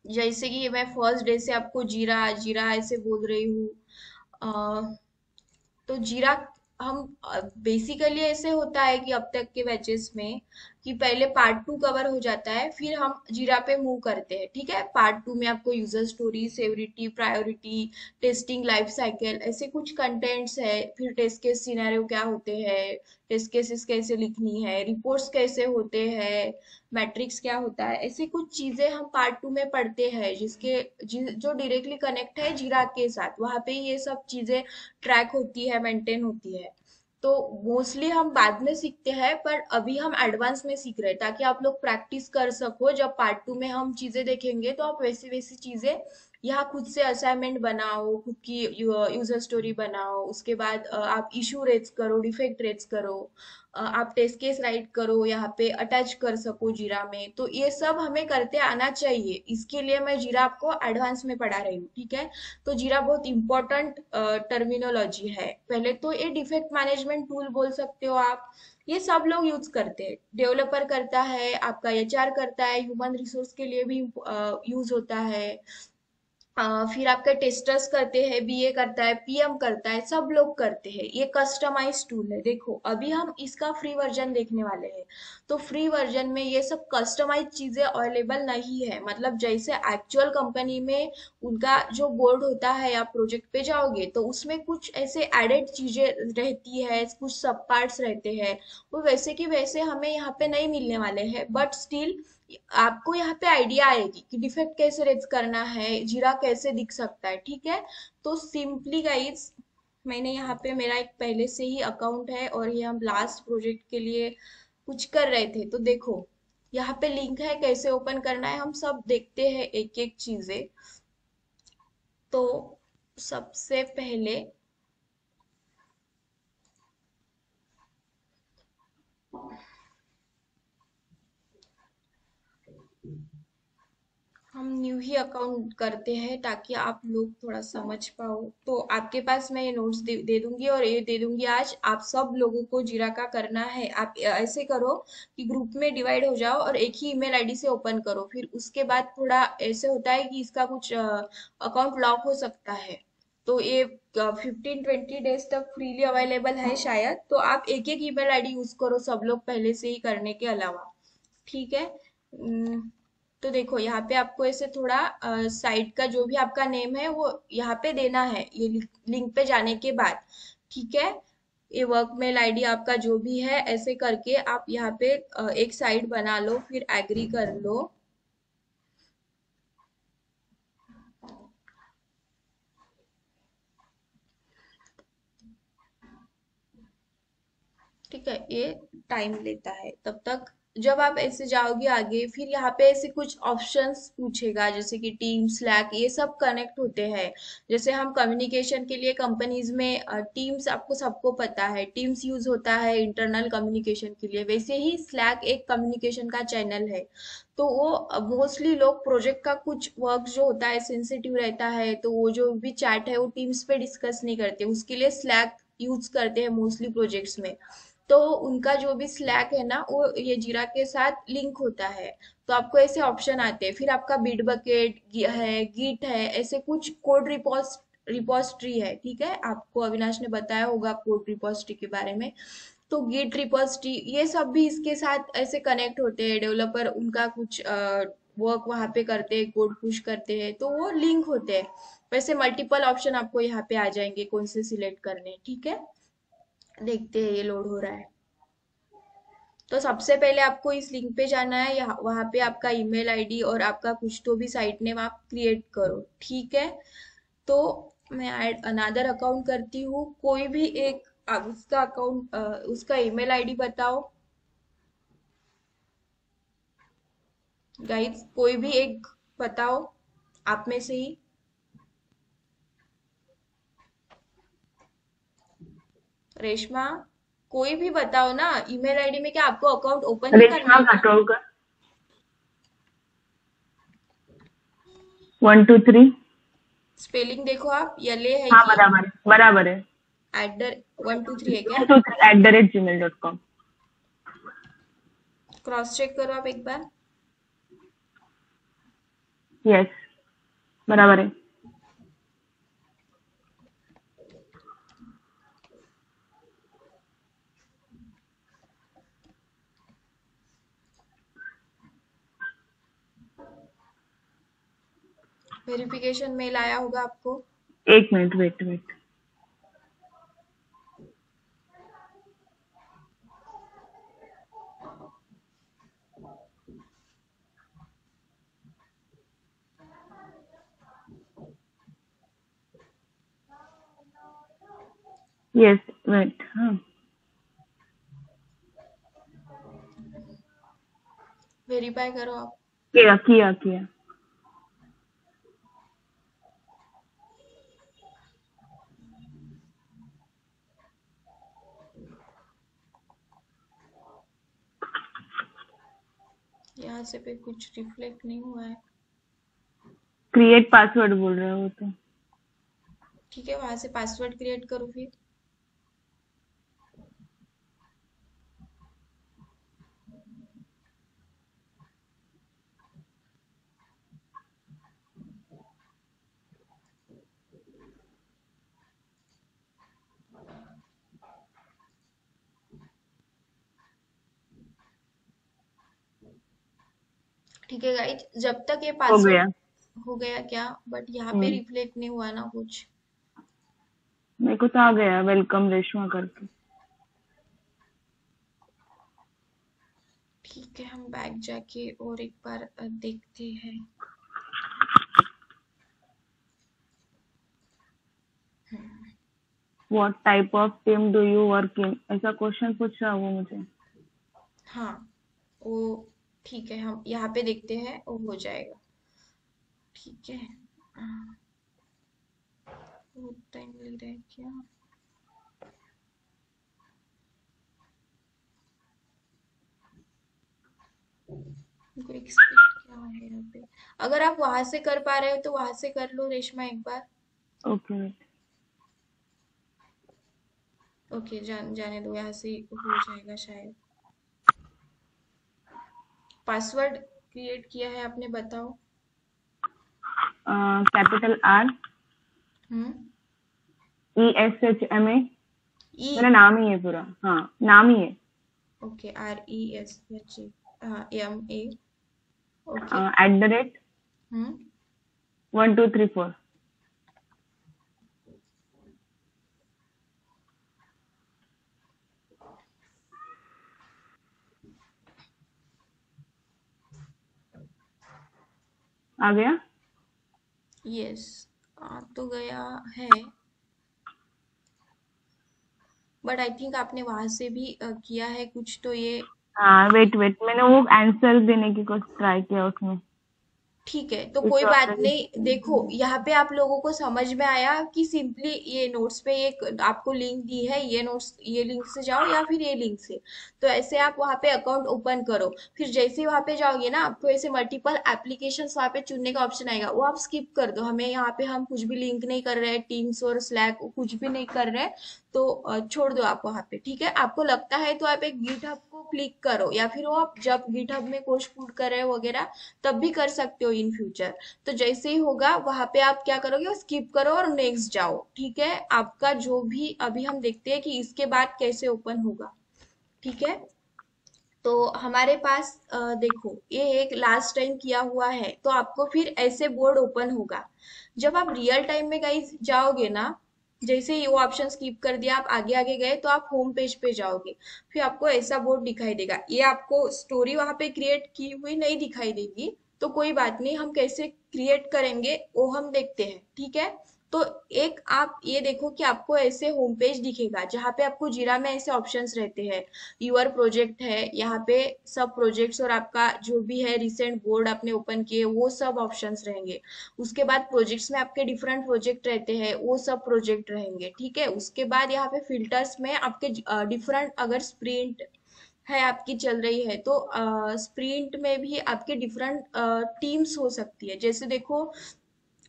जैसे कि मैं फर्स्ट डे से आपको जीरा जीरा ऐसे बोल रही हूँ। तो जीरा हम बेसिकली ऐसे होता है कि अब तक के बैचेस में कि पहले पार्ट टू कवर हो जाता है, फिर हम जीरा पे मूव करते हैं। ठीक है, पार्ट टू में आपको user story, severity, priority, testing life cycle ऐसे कुछ कंटेंट्स है। फिर टेस्ट केस सिनेरियो क्या होते हैं, टेस्ट केसेस कैसे लिखनी है, रिपोर्ट्स कैसे होते हैं, मैट्रिक्स क्या होता है, ऐसी कुछ चीजें हम पार्ट टू में पढ़ते हैं जो डायरेक्टली कनेक्ट है जीरा के साथ। वहां पे ये सब चीजें ट्रैक होती है, मेंटेन होती है। तो मोस्टली हम बाद में सीखते हैं, पर अभी हम एडवांस में सीख रहे हैं ताकि आप लोग प्रैक्टिस कर सको। जब पार्ट टू में हम चीजें देखेंगे तो आप वैसी वैसी चीजें यहाँ खुद से असाइनमेंट बनाओ, खुद की यूजर स्टोरी बनाओ। उसके बाद आप इशू रेज करो, डिफेक्ट रेज करो, आप टेस्ट केस राइट करो, यहाँ पे अटैच कर सको जीरा में। तो ये सब हमें करते आना चाहिए, इसके लिए मैं जीरा आपको एडवांस में पढ़ा रही हूँ। ठीक है, तो जीरा बहुत इंपॉर्टेंट टर्मिनोलॉजी है। पहले तो ये डिफेक्ट मैनेजमेंट टूल बोल सकते हो आप। ये सब लोग यूज करते हैं, डेवलपर करता है, आपका एचआर करता है, ह्यूमन रिसोर्स के लिए भी यूज होता है। फिर आपके टेस्टर्स करते हैं, बीए करता है, पीएम करता है, सब लोग करते हैं। ये कस्टमाइज टूल है। देखो अभी हम इसका फ्री वर्जन देखने वाले हैं। तो फ्री वर्जन में ये सब कस्टमाइज चीजें अवेलेबल नहीं है। मतलब जैसे एक्चुअल कंपनी में उनका जो बोर्ड होता है, आप प्रोजेक्ट पे जाओगे तो उसमें कुछ ऐसे एडेड चीजें रहती है, कुछ सब पार्ट्स रहते हैं, वो वैसे की वैसे हमें यहाँ पे नहीं मिलने वाले हैं। बट स्टिल आपको यहाँ पे आइडिया आएगी कि डिफेक्ट कैसे रेज करना है, जीरा कैसे दिख सकता है। ठीक है, तो सिंपली गाइज, मैंने यहाँ पे मेरा एक पहले से ही अकाउंट है और ये हम लास्ट प्रोजेक्ट के लिए कुछ कर रहे थे। तो देखो यहाँ पे लिंक है, कैसे ओपन करना है हम सब देखते हैं एक एक चीजें। तो सबसे पहले हम न्यू ही अकाउंट करते हैं ताकि आप लोग थोड़ा समझ पाओ। तो आपके पास मैं ये नोट्स दे दूंगी और ये दे दूंगी आज। आप सब लोगों को जीरा का करना है। आप ऐसे करो कि ग्रुप में डिवाइड हो जाओ और एक ही ईमेल आईडी से ओपन करो। फिर उसके बाद थोड़ा ऐसे होता है कि इसका कुछ अकाउंट लॉक हो सकता है। तो ये 15-20 डेज तक फ्रीली अवेलेबल है शायद। तो आप एक एक ईमेल आईडी यूज करो, सब लोग पहले से ही करने के अलावा। ठीक है। तो देखो यहाँ पे आपको ऐसे थोड़ा साइट का जो भी आपका नेम है वो यहाँ पे देना है, ये लिंक पे जाने के बाद। ठीक है, ये वर्क मेल आईडी आपका जो भी है, ऐसे करके आप यहाँ पे एक साइट बना लो, फिर एग्री कर लो। ठीक है, ये टाइम लेता है तब तक। जब आप ऐसे जाओगे आगे, फिर यहाँ पे ऐसे कुछ ऑप्शंस पूछेगा, जैसे कि टीम, स्लैक, ये सब कनेक्ट होते हैं। जैसे हम कम्युनिकेशन के लिए कंपनीज में टीम्स, आपको सबको पता है टीम्स यूज होता है इंटरनल कम्युनिकेशन के लिए, वैसे ही स्लैक एक कम्युनिकेशन का चैनल है। तो वो मोस्टली लोग प्रोजेक्ट का कुछ वर्क जो होता है सेंसिटिव रहता है, तो वो जो भी चैट है वो टीम्स पे डिस्कस नहीं करते, उसके लिए स्लैक यूज करते हैं मोस्टली प्रोजेक्ट्स में। तो उनका जो भी स्लैक है ना, वो ये जीरा के साथ लिंक होता है। तो आपको ऐसे ऑप्शन आते हैं, फिर आपका बिट बकेट है, गिट है, ऐसे कुछ कोड रिपोजिटरी है। ठीक है, आपको अविनाश ने बताया होगा कोड रिपोजिटरी के बारे में। तो गिट रिपोजिटरी ये सब भी इसके साथ ऐसे कनेक्ट होते हैं। डेवलपर उनका कुछ वर्क वहाँ पे करते हैं, कोड पुश करते हैं, तो वो लिंक होते हैं। वैसे मल्टीपल ऑप्शन आपको यहाँ पे आ जाएंगे कौन से सिलेक्ट करने। ठीक है, देखते हैं, ये लोड हो रहा है। तो सबसे पहले आपको इस लिंक पे जाना है, यहाँ वहाँ पे आपका ईमेल आईडी और आपका कुछ तो भी साइट नेम आप क्रिएट करो। ठीक है, तो मैं ऐड अनदर अकाउंट करती हूँ। कोई भी एक उसका अकाउंट, उसका ईमेल आईडी बताओ गाइस, कोई भी एक बताओ आप में से ही। रेशमा, कोई भी बताओ ना, ईमेल आईडी में क्या आपको अकाउंट ओपन ही करना रेशमा है क्या? घाटोळकर 123। स्पेलिंग देखो आप, यले है हाँ, कि बराबर है, बराबर है। एट 123 है क्या? 123@gmail.com। क्रॉस चेक करो आप एक बार। यस, बराबर है। वेरिफिकेशन मेल आया होगा आपको। एक minute, wait wait. Yes, wait. हाँ, वेरीफाई करो आप। किया किया किया। यहाँ से पे कुछ रिफ्लेक्ट नहीं हुआ है। क्रिएट पासवर्ड बोल रहे हो वो तो। ठीक है, वहां से पासवर्ड क्रिएट करो फिर। ठीक है गाइज, जब तक ये हो गया। पासवर्ड हो गया क्या, बट यहाँ पे हम्म, रिफ्लेक्ट नहीं हुआ ना कुछ। मेरे को तो आ गया वेलकम रेशमा करके। ठीक है, हम बैक जाके और एक बार देखते हैं। Hmm, what type of team do you work in, ऐसा क्वेश्चन पूछ रहा है वो मुझे। हाँ वो ठीक है, हम यहाँ पे देखते हैं, वो हो जाएगा। ठीक है। बहुत टाइम लग रहा है क्या। हमको एक्सपेक्ट क्या है यहाँ पे। अगर आप वहां से कर पा रहे हो तो वहां से कर लो रेशमा एक बार। Okay, wait. ओके, जाने दो, यहाँ से हो जाएगा शायद। पासवर्ड क्रिएट किया है आपने, बताओ। कैपिटल आर हम्म। ESHMA। ई। मेरा नाम ही है पूरा, हाँ नाम ही है। ओके, RESH, हाँ MA। ओके। @ हम्म। 1234। आ गया। यस, आ तो गया है, बट आई थिंक आपने वहां से भी किया है कुछ तो ये। हाँ, वेट वेट, मैंने वो आंसर देने की कोशिश ट्राई किया उसमें। ठीक है, तो इस कोई बात नहीं। देखो ऑप्शन। यहाँ पे आप लोगों को समझ में आया कि सिंपली ये नोट्स पे एक आपको लिंक दी है, ये नोट्स ये लिंक से जाओ या फिर ये लिंक से। तो ऐसे आप वहाँ पे अकाउंट ओपन करो, फिर जैसे ही वहाँ पे जाओगे ना, आपको ऐसे मल्टीपल एप्लीकेशंस वहाँ पे चुनने का ऑप्शन आएगा, वो आप स्किप कर दो। हमें यहाँ पे हम कुछ भी लिंक नहीं कर रहे हैं, टीम्स और स्लैक कुछ भी नहीं कर रहे हैं। तो छोड़ दो आप वहाँ पे। ठीक है, आपको लगता है तो आप एक गिटहब को क्लिक करो, या फिर वो आप जब गिटहब में कोड पुट कर रहे हो वगैरह तब भी कर सकते हो इन फ्यूचर। तो जैसे ही होगा वहां पे आप क्या करोगे, स्किप करो और नेक्स्ट जाओ। ठीक है, आपका जो भी अभी हम देखते हैं कि इसके बाद कैसे ओपन होगा। ठीक है, तो हमारे पास देखो ये एक लास्ट टाइम किया हुआ है, तो आपको फिर ऐसे बोर्ड ओपन होगा। जब आप रियल टाइम में गाइस जाओगे ना, जैसे ही वो ऑप्शन स्किप कर दिया, आप आगे आगे गए तो आप होम पेज पे जाओगे, फिर आपको ऐसा बोर्ड दिखाई देगा। ये आपको स्टोरी वहां पे क्रिएट की हुई नहीं दिखाई देगी, तो कोई बात नहीं, हम कैसे क्रिएट करेंगे वो हम देखते हैं। ठीक है, तो एक आप ये देखो कि आपको ऐसे होम पेज दिखेगा जहाँ पे आपको जीरा में ऐसे ऑप्शंस रहते हैं। यूर प्रोजेक्ट है यहाँ पे, सब प्रोजेक्ट्स और आपका जो भी है रिसेंट बोर्ड आपने ओपन किए वो सब ऑप्शंस रहेंगे। उसके बाद प्रोजेक्ट्स में आपके डिफरेंट प्रोजेक्ट रहते हैं, वो सब प्रोजेक्ट रहेंगे। ठीक है, उसके बाद यहाँ पे फिल्टर्स में आपके डिफरेंट, अगर स्प्रिंट है आपकी चल रही है तो स्प्रिंट में भी आपके डिफरेंट टीम्स हो सकती है। जैसे देखो,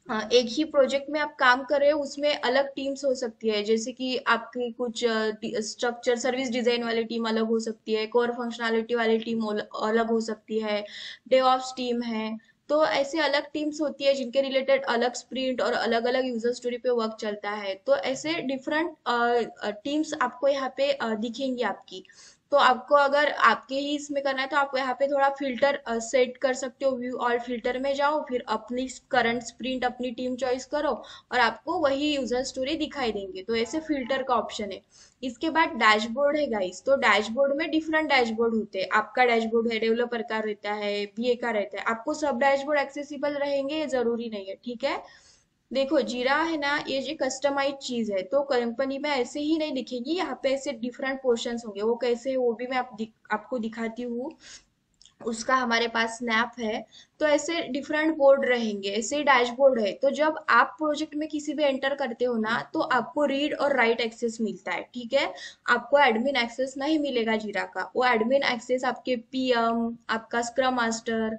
हाँ, एक ही प्रोजेक्ट में आप काम कर रहे हो, उसमें अलग टीम्स हो सकती है। जैसे कि आपकी कुछ स्ट्रक्चर सर्विस डिजाइन वाली टीम अलग हो सकती है, कोर फंक्शनैलिटी वाली टीम अलग हो सकती है, डेवऑप्स टीम है। तो ऐसे अलग टीम्स होती है जिनके रिलेटेड अलग स्प्रिंट और अलग अलग यूजर स्टोरी पे वर्क चलता है। तो ऐसे डिफरेंट टीम्स आपको यहाँ पे दिखेंगी आपकी। तो आपको अगर आपके ही इसमें करना है तो आप यहाँ पे थोड़ा फिल्टर सेट कर सकते हो, व्यू ऑल फिल्टर में जाओ, फिर अपनी करंट स्प्रिंट अपनी टीम चॉइस करो और आपको वही यूजर स्टोरी दिखाई देंगे। तो ऐसे फिल्टर का ऑप्शन है। इसके बाद डैशबोर्ड है गाइस। तो डैशबोर्ड में डिफरेंट डैशबोर्ड होते हैं। आपका डैशबोर्ड है, डेवलपर का रहता है, बीए का रहता है। आपको सब डैशबोर्ड एक्सेसिबल रहेंगे ये जरूरी नहीं है, ठीक है। देखो जीरा है ना, ये जो कस्टमाइज चीज है तो कंपनी में ऐसे ही नहीं दिखेगी, यहाँ पे ऐसे डिफरेंट पोर्शंस होंगे। वो कैसे है वो भी मैं आपको दिखाती हूँ। उसका हमारे पास स्नैप है। तो ऐसे डिफरेंट बोर्ड रहेंगे, ऐसे डैशबोर्ड है। तो जब आप प्रोजेक्ट में किसी भी एंटर करते हो ना तो आपको रीड और राइट एक्सेस मिलता है, ठीक है। आपको एडमिन एक्सेस नहीं मिलेगा जीरा का। वो एडमिन एक्सेस आपके पीएम, आपका स्क्रम मास्टर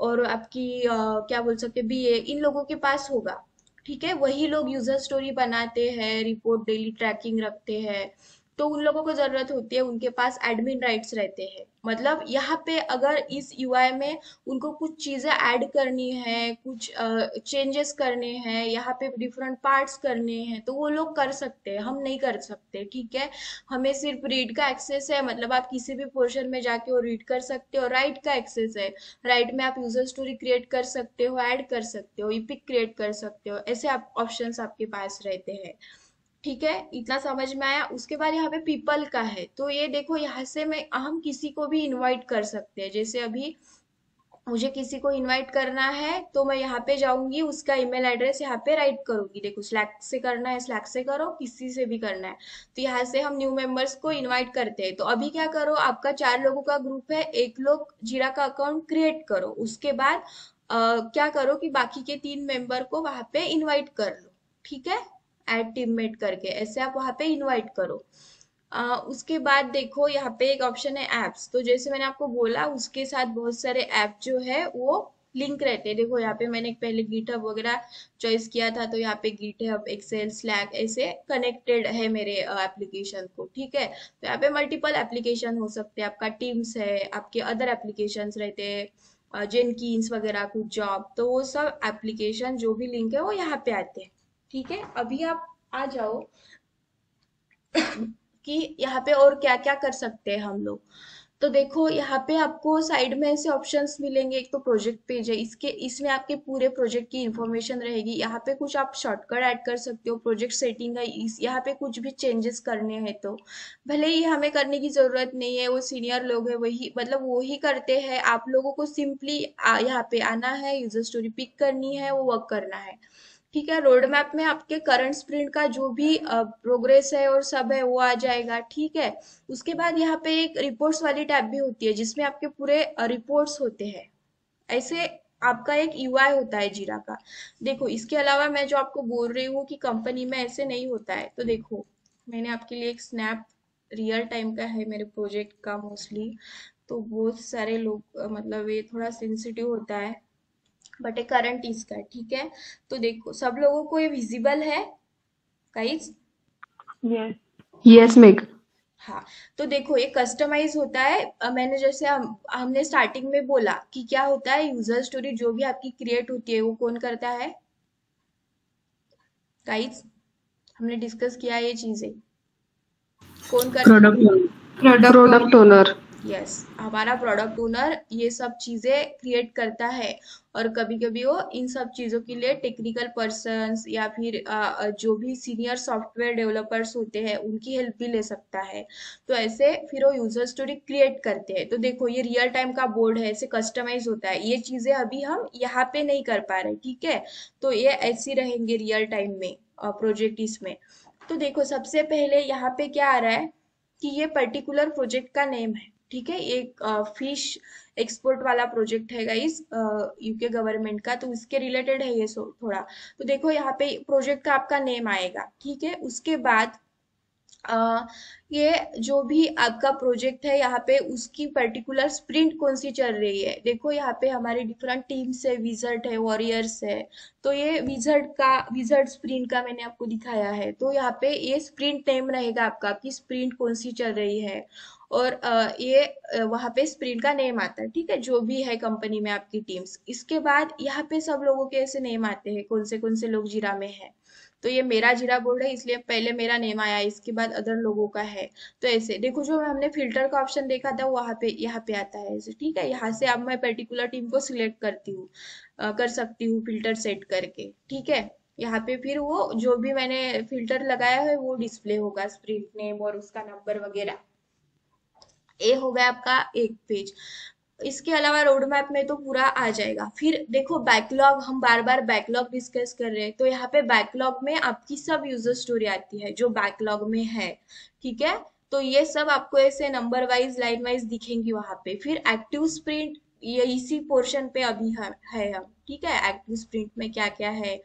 और आपकी क्या बोल सकते बीए, इन लोगों के पास होगा, ठीक है। वही लोग यूजर स्टोरी बनाते हैं, रिपोर्ट डेली ट्रैकिंग रखते हैं। तो उन लोगों को जरूरत होती है, उनके पास एडमिन राइट्स रहते हैं। मतलब यहाँ पे अगर इस यूआई में उनको कुछ चीजें ऐड करनी है, कुछ चेंजेस करने हैं, यहाँ पे डिफरेंट पार्ट्स करने हैं, तो वो लोग कर सकते हैं, हम नहीं कर सकते, ठीक है। हमें सिर्फ रीड का एक्सेस है, मतलब आप किसी भी पोर्शन में जाके वो रीड कर सकते हो। राइट का एक्सेस है, राइट में आप यूजर स्टोरी क्रिएट कर सकते हो, ऐड कर सकते हो, इपिक क्रिएट कर सकते हो। ऐसे आप ऑप्शंस आपके पास रहते हैं, ठीक है। इतना समझ में आया। उसके बाद यहाँ पे पीपल का है। तो ये देखो यहाँ से मैं हम किसी को भी इनवाइट कर सकते हैं। जैसे अभी मुझे किसी को इनवाइट करना है तो मैं यहाँ पे जाऊंगी, उसका ईमेल एड्रेस यहाँ पे राइट करूंगी। देखो स्लैक से करना है स्लैक से करो, किसी से भी करना है। तो यहाँ से हम न्यू मेंबर्स को इनवाइट करते हैं। तो अभी क्या करो, आपका 4 लोगों का ग्रुप है, एक लोग जीरा का अकाउंट क्रिएट करो। उसके बाद क्या करो कि बाकी के 3 मेंबर को वहां पे इनवाइट कर लो, ठीक है। ऐड टीममेट करके ऐसे आप वहां पे इनवाइट करो। उसके बाद देखो यहाँ पे एक ऑप्शन है एप्स। तो जैसे मैंने आपको बोला उसके साथ बहुत सारे ऐप जो है वो लिंक रहते हैं। देखो यहाँ पे मैंने पहले गिटहब वगैरह चॉइस किया था, तो यहाँ पे गिटहब, एक्सेल, स्लैक ऐसे कनेक्टेड है मेरे एप्लीकेशन को, ठीक है। तो यहाँ पे मल्टीपल एप्लीकेशन हो सकते हैं। आपका टीम्स है, आपके अदर एप्लीकेशंस रहते हैं, जेनकिन्स वगैरह, कुछ जॉब, तो वो सब एप्लीकेशन जो भी लिंक है वो यहाँ पे आते हैं, ठीक है। अभी आप आ जाओ कि यहाँ पे और क्या क्या कर सकते हैं हम लोग। तो देखो यहाँ पे आपको साइड में ऐसे ऑप्शंस मिलेंगे। एक तो प्रोजेक्ट पेज है, इसके इसमें आपके पूरे प्रोजेक्ट की इंफॉर्मेशन रहेगी। यहाँ पे कुछ आप शॉर्टकट ऐड कर सकते हो, प्रोजेक्ट सेटिंग है, इस यहाँ पे कुछ भी चेंजेस करने हैं तो भले ही हमें करने की जरूरत नहीं है, वो सीनियर लोग है वही, मतलब वो ही करते हैं। आप लोगों को सिंपली यहाँ पे आना है, यूजर स्टोरी पिक करनी है, वो वर्क करना है, ठीक है। रोड मैप में आपके करंट स्प्रिंट का जो भी प्रोग्रेस है और सब है वो आ जाएगा, ठीक है। उसके बाद यहाँ पे एक रिपोर्ट्स वाली टैब भी होती है जिसमें आपके पूरे रिपोर्ट्स होते हैं। ऐसे आपका एक यूआई होता है जीरा का। देखो इसके अलावा मैं जो आपको बोल रही हूँ कि कंपनी में ऐसे नहीं होता है, तो देखो मैंने आपके लिए एक स्नैप रियल टाइम का है मेरे प्रोजेक्ट का मोस्टली। तो बहुत सारे लोग मतलब ये थोड़ा सेंसिटिव होता है, बट ये करंट इसका है, ठीक है। तो देखो सब लोगों को ये विजिबल है गाइस। Yes. Yes, Meg. हाँ। तो देखो ये कस्टमाइज होता है। मैंने जैसे हमने स्टार्टिंग में बोला कि क्या होता है, यूजर स्टोरी जो भी आपकी क्रिएट होती है वो कौन करता है गाइस, हमने डिस्कस किया ये चीजें, कौन करता है। Product owner. Product owner. Product owner. Yes, हमारा प्रोडक्ट ओनर ये सब चीजें क्रिएट करता है। और कभी कभी वो इन सब चीजों के लिए टेक्निकल पर्सन्स या फिर जो भी सीनियर सॉफ्टवेयर डेवलपर्स होते हैं उनकी हेल्प भी ले सकता है। तो ऐसे फिर वो यूजर स्टोरी क्रिएट करते हैं। तो देखो ये रियल टाइम का बोर्ड है, ऐसे कस्टमाइज होता है। ये चीजें अभी हम यहाँ पे नहीं कर पा रहे, ठीक है। तो ये ऐसी रहेंगे रियल टाइम में प्रोजेक्ट इसमें। तो देखो सबसे पहले यहाँ पे क्या आ रहा है कि ये पर्टिकुलर प्रोजेक्ट का नेम है, ठीक है। एक फिश एक्सपोर्ट वाला प्रोजेक्ट है गाइस, यूके गवर्नमेंट का, तो इसके रिलेटेड है ये थोड़ा। तो देखो यहाँ पे प्रोजेक्ट का आपका नेम आएगा, ठीक है। उसके बाद ये जो भी आपका प्रोजेक्ट है यहाँ पे उसकी पर्टिकुलर स्प्रिंट कौन सी चल रही है। देखो यहाँ पे हमारी डिफरेंट टीम्स है, विजर्ड है, वॉरियर्स है। तो ये विजर्ड स्प्रिंट का मैंने आपको दिखाया है। तो यहाँ पे ये स्प्रिंट नेम रहेगा आपका, आपकी स्प्रिंट कौन सी चल रही है। और ये वहाँ पे स्प्रिंट का नेम आता है, ठीक है, जो भी है कंपनी में आपकी टीम्स। इसके बाद यहाँ पे सब लोगों के ऐसे नेम आते हैं, कौन से लोग जीरा में है। तो ये मेरा जीरा बोर्ड है, इसलिए पहले मेरा नेम आया, इसके बाद अदर लोगों का है। तो ऐसे देखो, जो हमने फिल्टर का ऑप्शन देखा था वहाँ पे, यहाँ पे आता है ऐसे, ठीक है। यहाँ से अब मैं पर्टिकुलर टीम को सिलेक्ट करती हूँ, कर सकती हूँ फिल्टर सेट करके, ठीक है। यहाँ पे फिर वो जो भी मैंने फिल्टर लगाया है वो डिस्प्ले होगा, स्प्रिंट नेम और उसका नंबर वगैरह। ये हो गया आपका एक पेज। इसके अलावा रोड मैप में तो पूरा आ जाएगा। फिर देखो बैकलॉग, हम बार बार बैकलॉग डिस्कस कर रहे हैं, तो यहाँ पे बैकलॉग में आपकी सब यूजर स्टोरी आती है जो बैकलॉग में है, ठीक है। तो ये सब आपको ऐसे नंबर वाइज लाइन वाइज दिखेंगी वहां पे। फिर एक्टिव स्प्रिंट, ये इसी पोर्शन पे अभी है हम, ठीक है। एक्टिव स्प्रिंट में क्या क्या है,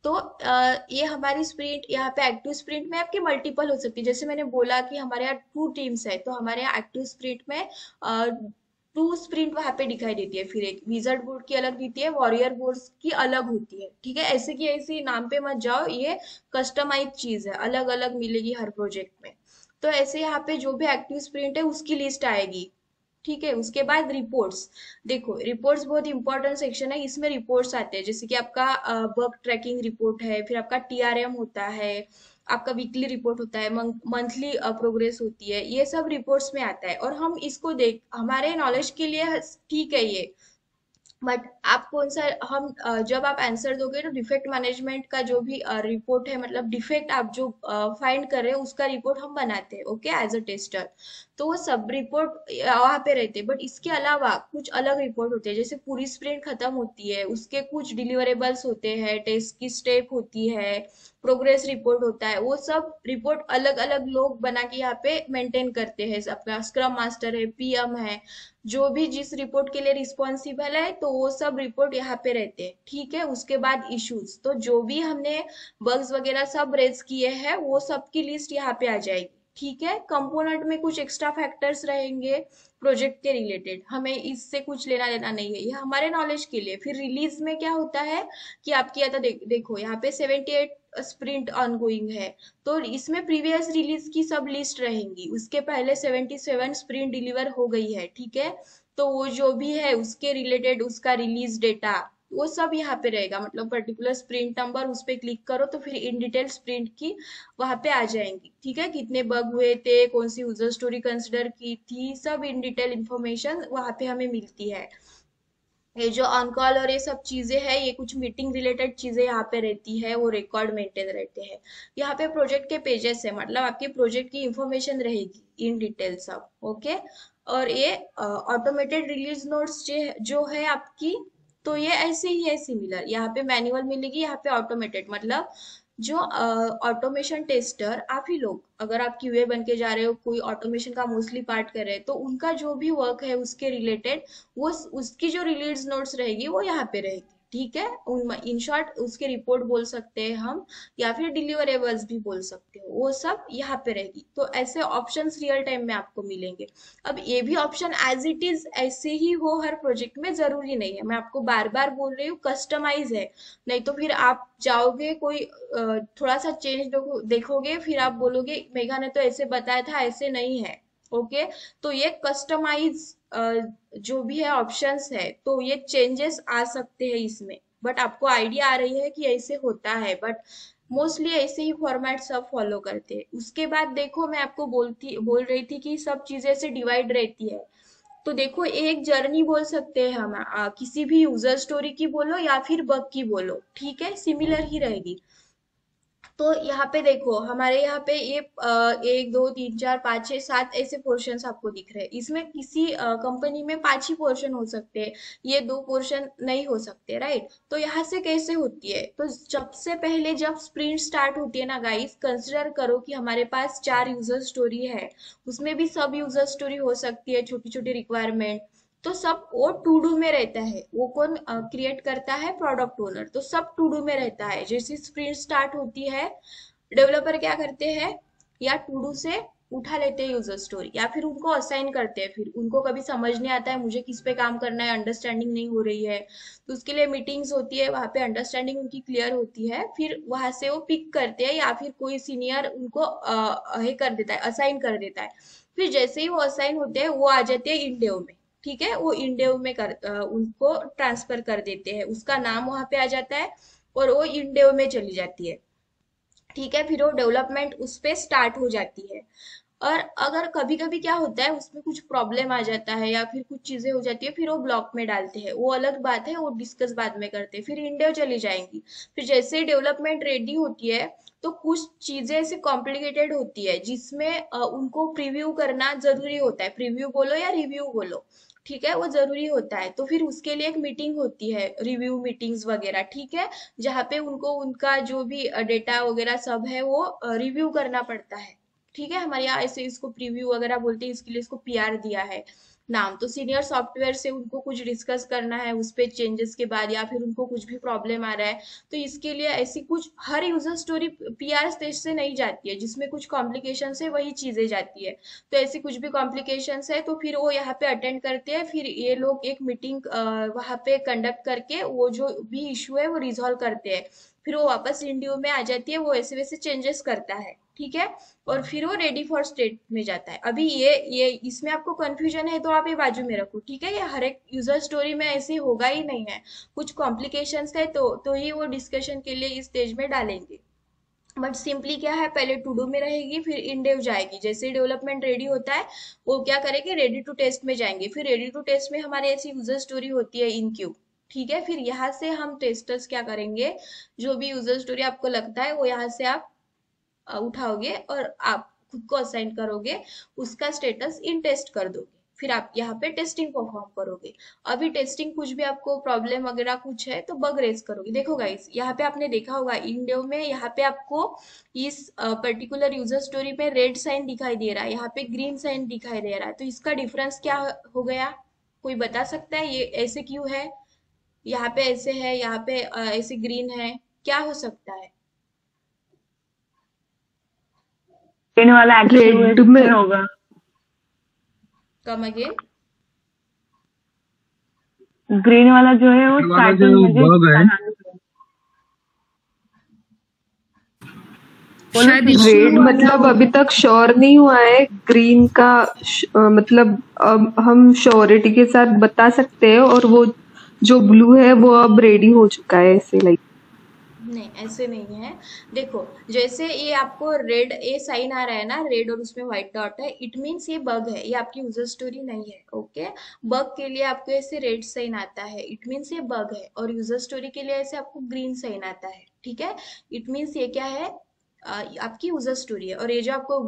तो ये हमारी स्प्रिंट, यहाँ पे एक्टिव स्प्रिंट में आपकी मल्टीपल हो सकती है। जैसे मैंने बोला कि हमारे यहाँ 2 टीम्स है, तो हमारे यहाँ एक्टिव स्प्रिंट में 2 स्प्रिंट वहां पे दिखाई देती है। फिर एक विजर्ड बोर्ड की अलग दिखती है, वॉरियर बोर्ड की अलग होती है, ठीक है। ऐसे की ऐसे नाम पे मत जाओ, ये कस्टमाइज चीज है, अलग अलग मिलेगी हर प्रोजेक्ट में। तो ऐसे यहाँ पे जो भी एक्टिव स्प्रिंट है उसकी लिस्ट आएगी, ठीक है। उसके बाद रिपोर्ट्स, देखो रिपोर्ट्स बहुत इंपॉर्टेंट सेक्शन है, इसमें रिपोर्ट्स आते हैं, जैसे कि आपका बग ट्रैकिंग रिपोर्ट है, फिर आपका टीआरएम होता है, आपका वीकली रिपोर्ट होता है, मंथली प्रोग्रेस होती है, ये सब रिपोर्ट्स में आता है। और हम इसको देख, हमारे नॉलेज के लिए ठीक है ये, बट आप कौन सा, हम जब आप आंसर दोगे तो डिफेक्ट मैनेजमेंट का जो भी रिपोर्ट है, मतलब डिफेक्ट आप जो फाइंड कर रहे हो उसका रिपोर्ट हम बनाते हैं, ओके, एज अ टेस्टर। तो वो सब रिपोर्ट वहाँ पे रहते हैं, बट इसके अलावा कुछ अलग रिपोर्ट होते हैं। जैसे पूरी स्प्रिंट खत्म होती है, उसके कुछ डिलीवरेबल्स होते हैं, टेस्ट की स्टेप होती है, प्रोग्रेस रिपोर्ट होता है, वो सब रिपोर्ट अलग अलग लोग बना के यहाँ पे मेंटेन करते हैं। अपना स्क्रम मास्टर है, पीएम है, जो भी जिस रिपोर्ट के लिए रिस्पॉन्सिबल है, तो वो सब रिपोर्ट यहाँ पे रहते हैं, ठीक है। उसके बाद इश्यूज, तो जो भी हमने बग्स वगैरह सब रेज किए हैं वो सब की लिस्ट यहाँ पे आ जाएगी, ठीक है। कंपोनेंट में कुछ एक्स्ट्रा फैक्टर्स रहेंगे प्रोजेक्ट के रिलेटेड, हमें इससे कुछ लेना देना नहीं है, ये हमारे नॉलेज के लिए। फिर रिलीज में क्या होता है कि आपकी आता देखो यहाँ पे 78 स्प्रिंट ऑनगोइंग है, तो इसमें प्रीवियस रिलीज की सब लिस्ट रहेंगी, उसके पहले 77 स्प्रिंट डिलीवर हो गई है, ठीक है। तो वो जो भी है उसके रिलेटेड उसका रिलीज डेटा, वो सब यहाँ पे रहेगा, मतलब पर्टिकुलर स्प्रिंट नंबर, उस पे क्लिक करो तो फिर इन डिटेल स्प्रिंट की वहां पे आ जाएंगी, ठीक है। कितने बग हुए थे, कौन सी यूजर स्टोरी कंसिडर की थी, सब इन डिटेल इंफॉर्मेशन वहां पे हमें मिलती है। ये जो ऑन कॉल और ये सब चीजें हैं, ये कुछ मीटिंग रिलेटेड चीजें यहाँ पे रहती है, वो रिकॉर्ड मेंटेन रहते हैं। यहाँ पे प्रोजेक्ट के पेजेस है, मतलब आपकी प्रोजेक्ट की इंफॉर्मेशन रहेगी इन डिटेल सब, ओके। और ये ऑटोमेटेड रिलीज नोट्स जो है आपकी, तो ये ऐसे ही है सिमिलर, यहाँ पे मैनुअल मिलेगी, यहाँ पे ऑटोमेटेड, मतलब जो ऑटोमेशन टेस्टर आप ही लोग, अगर आप क्यूए बन के जा रहे हो, कोई ऑटोमेशन का मोस्टली पार्ट कर रहे हैं, तो उनका जो भी वर्क है उसके रिलेटेड, वो उसकी जो रिलीज नोट्स रहेगी वो यहाँ पे रहेगी, ठीक है। इन शॉर्ट उसके रिपोर्ट बोल सकते हैं हम, या फिर डिलीवरेबल्स भी बोल सकते हो, वो सब यहाँ पे रहेगी। तो ऐसे ऑप्शंस रियल टाइम में आपको मिलेंगे। अब ये भी ऑप्शन एज इट इज ऐसे ही हो हर प्रोजेक्ट में, जरूरी नहीं है, मैं आपको बार बार बोल रही हूँ, कस्टमाइज है। नहीं तो फिर आप जाओगे कोई थोड़ा सा चेंज देखोगे, फिर आप बोलोगे मेघा ने तो ऐसे बताया था, ऐसे नहीं है, ओके। तो ये कस्टमाइज जो भी है ऑप्शंस है, तो ये चेंजेस आ सकते हैं इसमें, बट आपको आइडिया आ रही है कि ऐसे होता है, बट मोस्टली ऐसे ही फॉर्मेट सब फॉलो करते हैं। उसके बाद देखो, मैं आपको बोल रही थी कि सब चीजें से डिवाइड रहती है। तो देखो एक जर्नी बोल सकते हैं हम, किसी भी यूजर स्टोरी की बोलो या फिर बग की बोलो, ठीक है, सिमिलर ही रहेगी। तो यहाँ पे देखो, हमारे यहाँ पे ये 1 2 3 4 5 6 7 ऐसे पोर्शंस आपको दिख रहे हैं। इसमें किसी कंपनी में 5 ही पोर्शन हो सकते हैं, ये 2 पोर्शन नहीं हो सकते, राइट। तो यहाँ से कैसे होती है, तो सबसे पहले जब स्प्रिंट स्टार्ट होती है ना गाइस, कंसिडर करो कि हमारे पास 4 यूजर स्टोरी है, उसमें भी सब यूजर स्टोरी हो सकती है, छोटी छोटी रिक्वायरमेंट। तो सब वो टू डू में रहता है, वो कौन क्रिएट करता है, प्रोडक्ट ओनर। तो सब टू डू में रहता है, जैसे स्प्रिंट स्टार्ट होती है, डेवलपर क्या करते हैं, या टू डू से उठा लेते हैं यूजर स्टोरी, या फिर उनको असाइन करते हैं। फिर उनको कभी समझ नहीं आता है मुझे किस पे काम करना है, अंडरस्टैंडिंग नहीं हो रही है, तो उसके लिए मीटिंग्स होती है, वहां पे अंडरस्टैंडिंग उनकी क्लियर होती है, फिर वहां से वो पिक करते हैं, या फिर कोई सीनियर उनको ये कर देता है, असाइन कर देता है। फिर जैसे ही वो असाइन होते हैं वो आ जाते हैं इंडेव में। ठीक है, वो इंडेव में उनको ट्रांसफर कर देते हैं, उसका नाम वहां पे आ जाता है और वो इंडेव में चली जाती है। ठीक है, फिर वो डेवलपमेंट उस पे स्टार्ट हो जाती है। और अगर कभी कभी क्या होता है उसमें कुछ प्रॉब्लम आ जाता है या फिर कुछ चीजें हो जाती है, फिर वो ब्लॉक में डालते हैं, वो अलग बात है, वो डिस्कस बाद में करते हैं, फिर इंडिया चली जाएंगी। फिर जैसे ही डेवलपमेंट रेडी होती है तो कुछ चीजें ऐसे कॉम्प्लिकेटेड होती है जिसमें उनको प्रीव्यू करना जरूरी होता है, प्रीव्यू बोलो या रिव्यू बोलो। ठीक है, वो जरूरी होता है, तो फिर उसके लिए एक मीटिंग होती है, रिव्यू मीटिंग्स वगैरह। ठीक है, जहाँ पे उनको उनका जो भी डेटा वगैरह सब है वो रिव्यू करना पड़ता है। ठीक है, हमारे यहाँ ऐसे इसको प्रीव्यू वगैरह बोलते हैं, इसके लिए इसको पीआर दिया है नाम। तो सीनियर सॉफ्टवेयर से उनको कुछ डिस्कस करना है उस पे चेंजेस के बाद, या फिर उनको कुछ भी प्रॉब्लम आ रहा है, तो इसके लिए ऐसी कुछ हर यूजर स्टोरी पीआर स्टेज से नहीं जाती है, जिसमें कुछ कॉम्प्लिकेशन है वही चीजें जाती है। तो ऐसी कुछ भी कॉम्प्लिकेशंस है तो फिर वो यहाँ पे अटेंड करते हैं, फिर ये लोग एक मीटिंग वहाँ पे कंडक्ट करके वो जो भी इशू है वो रिजॉल्व करते हैं। फिर वो वापस इंडियो में आ जाती है, वो ऐसे वैसे चेंजेस करता है। ठीक है, और फिर वो रेडी फॉर स्टेट में जाता है। अभी ये इसमें आपको कंफ्यूजन है तो आप ये बाजू में रखो। ठीक है, ये हर एक यूजर स्टोरी में ऐसे होगा ही नहीं है, कुछ कॉम्प्लिकेशंस है तो ही वो डिस्कशन के लिए इस स्टेज में डालेंगे। बट सिंपली क्या है, पहले टू डू में रहेगी, फिर इंडेव जाएगी, जैसे डेवलपमेंट रेडी होता है वो क्या करेंगे, रेडी टू टेस्ट में जाएंगे, फिर रेडी टू टेस्ट में हमारे ऐसी यूजर स्टोरी होती है इन क्यू। ठीक है, फिर यहाँ से हम टेस्टर्स क्या करेंगे, जो भी यूजर स्टोरी आपको लगता है वो यहाँ से आप उठाओगे और आप खुद को असाइन करोगे, उसका स्टेटस इन टेस्ट कर दोगे, फिर आप यहाँ पे टेस्टिंग परफॉर्म करोगे। अभी टेस्टिंग कुछ भी आपको प्रॉब्लम वगैरह कुछ है तो बग रेज करोगे। देखो गाइस, यहाँ पे आपने देखा होगा इंडेव में, यहाँ पे आपको इस पर्टिकुलर यूजर स्टोरी पे रेड साइन दिखाई दे रहा है, यहाँ पे ग्रीन साइन दिखाई दे रहा है, तो इसका डिफरेंस क्या हो गया, कोई बता सकता है ये ऐसे क्यों है, यहाँ पे ऐसे है, यहाँ पे ऐसे ग्रीन है, क्या हो सकता है? ग्रीन वाला रेड में एक्टिवेशन होगा। Come again. ग्रीन वाला जो है वो वाला जो स्टार्टिंग में बग है, बोलो रेड मतलब अभी तक श्योर नहीं हुआ है, ग्रीन का मतलब अब हम श्योरिटी के साथ बता सकते हैं, और वो जो ब्लू है वो अब रेडी हो चुका है ऐसे लाइक। नहीं, ऐसे नहीं है। देखो, जैसे ये आपको रेड ए साइन आ रहा है ना, रेड और उसमें व्हाइट डॉट है, इट मीन्स ये बग है, ये आपकी यूजर स्टोरी नहीं है। ओके, बग के लिए आपको ऐसे रेड साइन आता है, इट मीन्स ये बग है, और यूजर स्टोरी के लिए ऐसे आपको ग्रीन साइन आता है। ठीक है, इट मीन्स ये क्या है, आपकी यूजर स्टोरी है। और ये जो आपको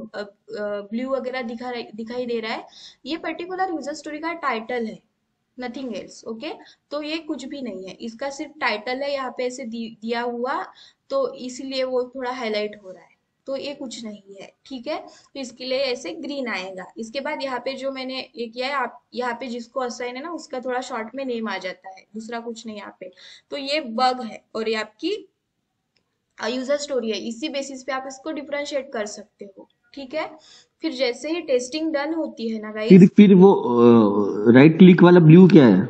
ब्लू वगैरह दिखाई दे रहा है, ये पर्टिकुलर यूजर स्टोरी का टाइटल है, नथिंग एल्स। ओके, तो ये कुछ भी नहीं है, इसका सिर्फ टाइटल है यहाँ पे ऐसे दिया हुआ, तो इसीलिए वो थोड़ा हाईलाइट हो रहा है, तो ये कुछ नहीं है। ठीक है, तो इसके लिए ऐसे ग्रीन आएगा। इसके बाद यहाँ पे जो मैंने ये किया है, आप यहाँ पे जिसको असाइन है ना उसका थोड़ा शॉर्ट में नेम आ जाता है, दूसरा कुछ नहीं यहाँ पे। तो ये बग है और ये आपकी यूजर स्टोरी है, इसी बेसिस पे आप इसको डिफरेंशिएट कर सकते हो। ठीक है, फिर जैसे ही टेस्टिंग डन होती है ना गाइस, फिर वो राइट क्लिक वाला ब्लू क्या है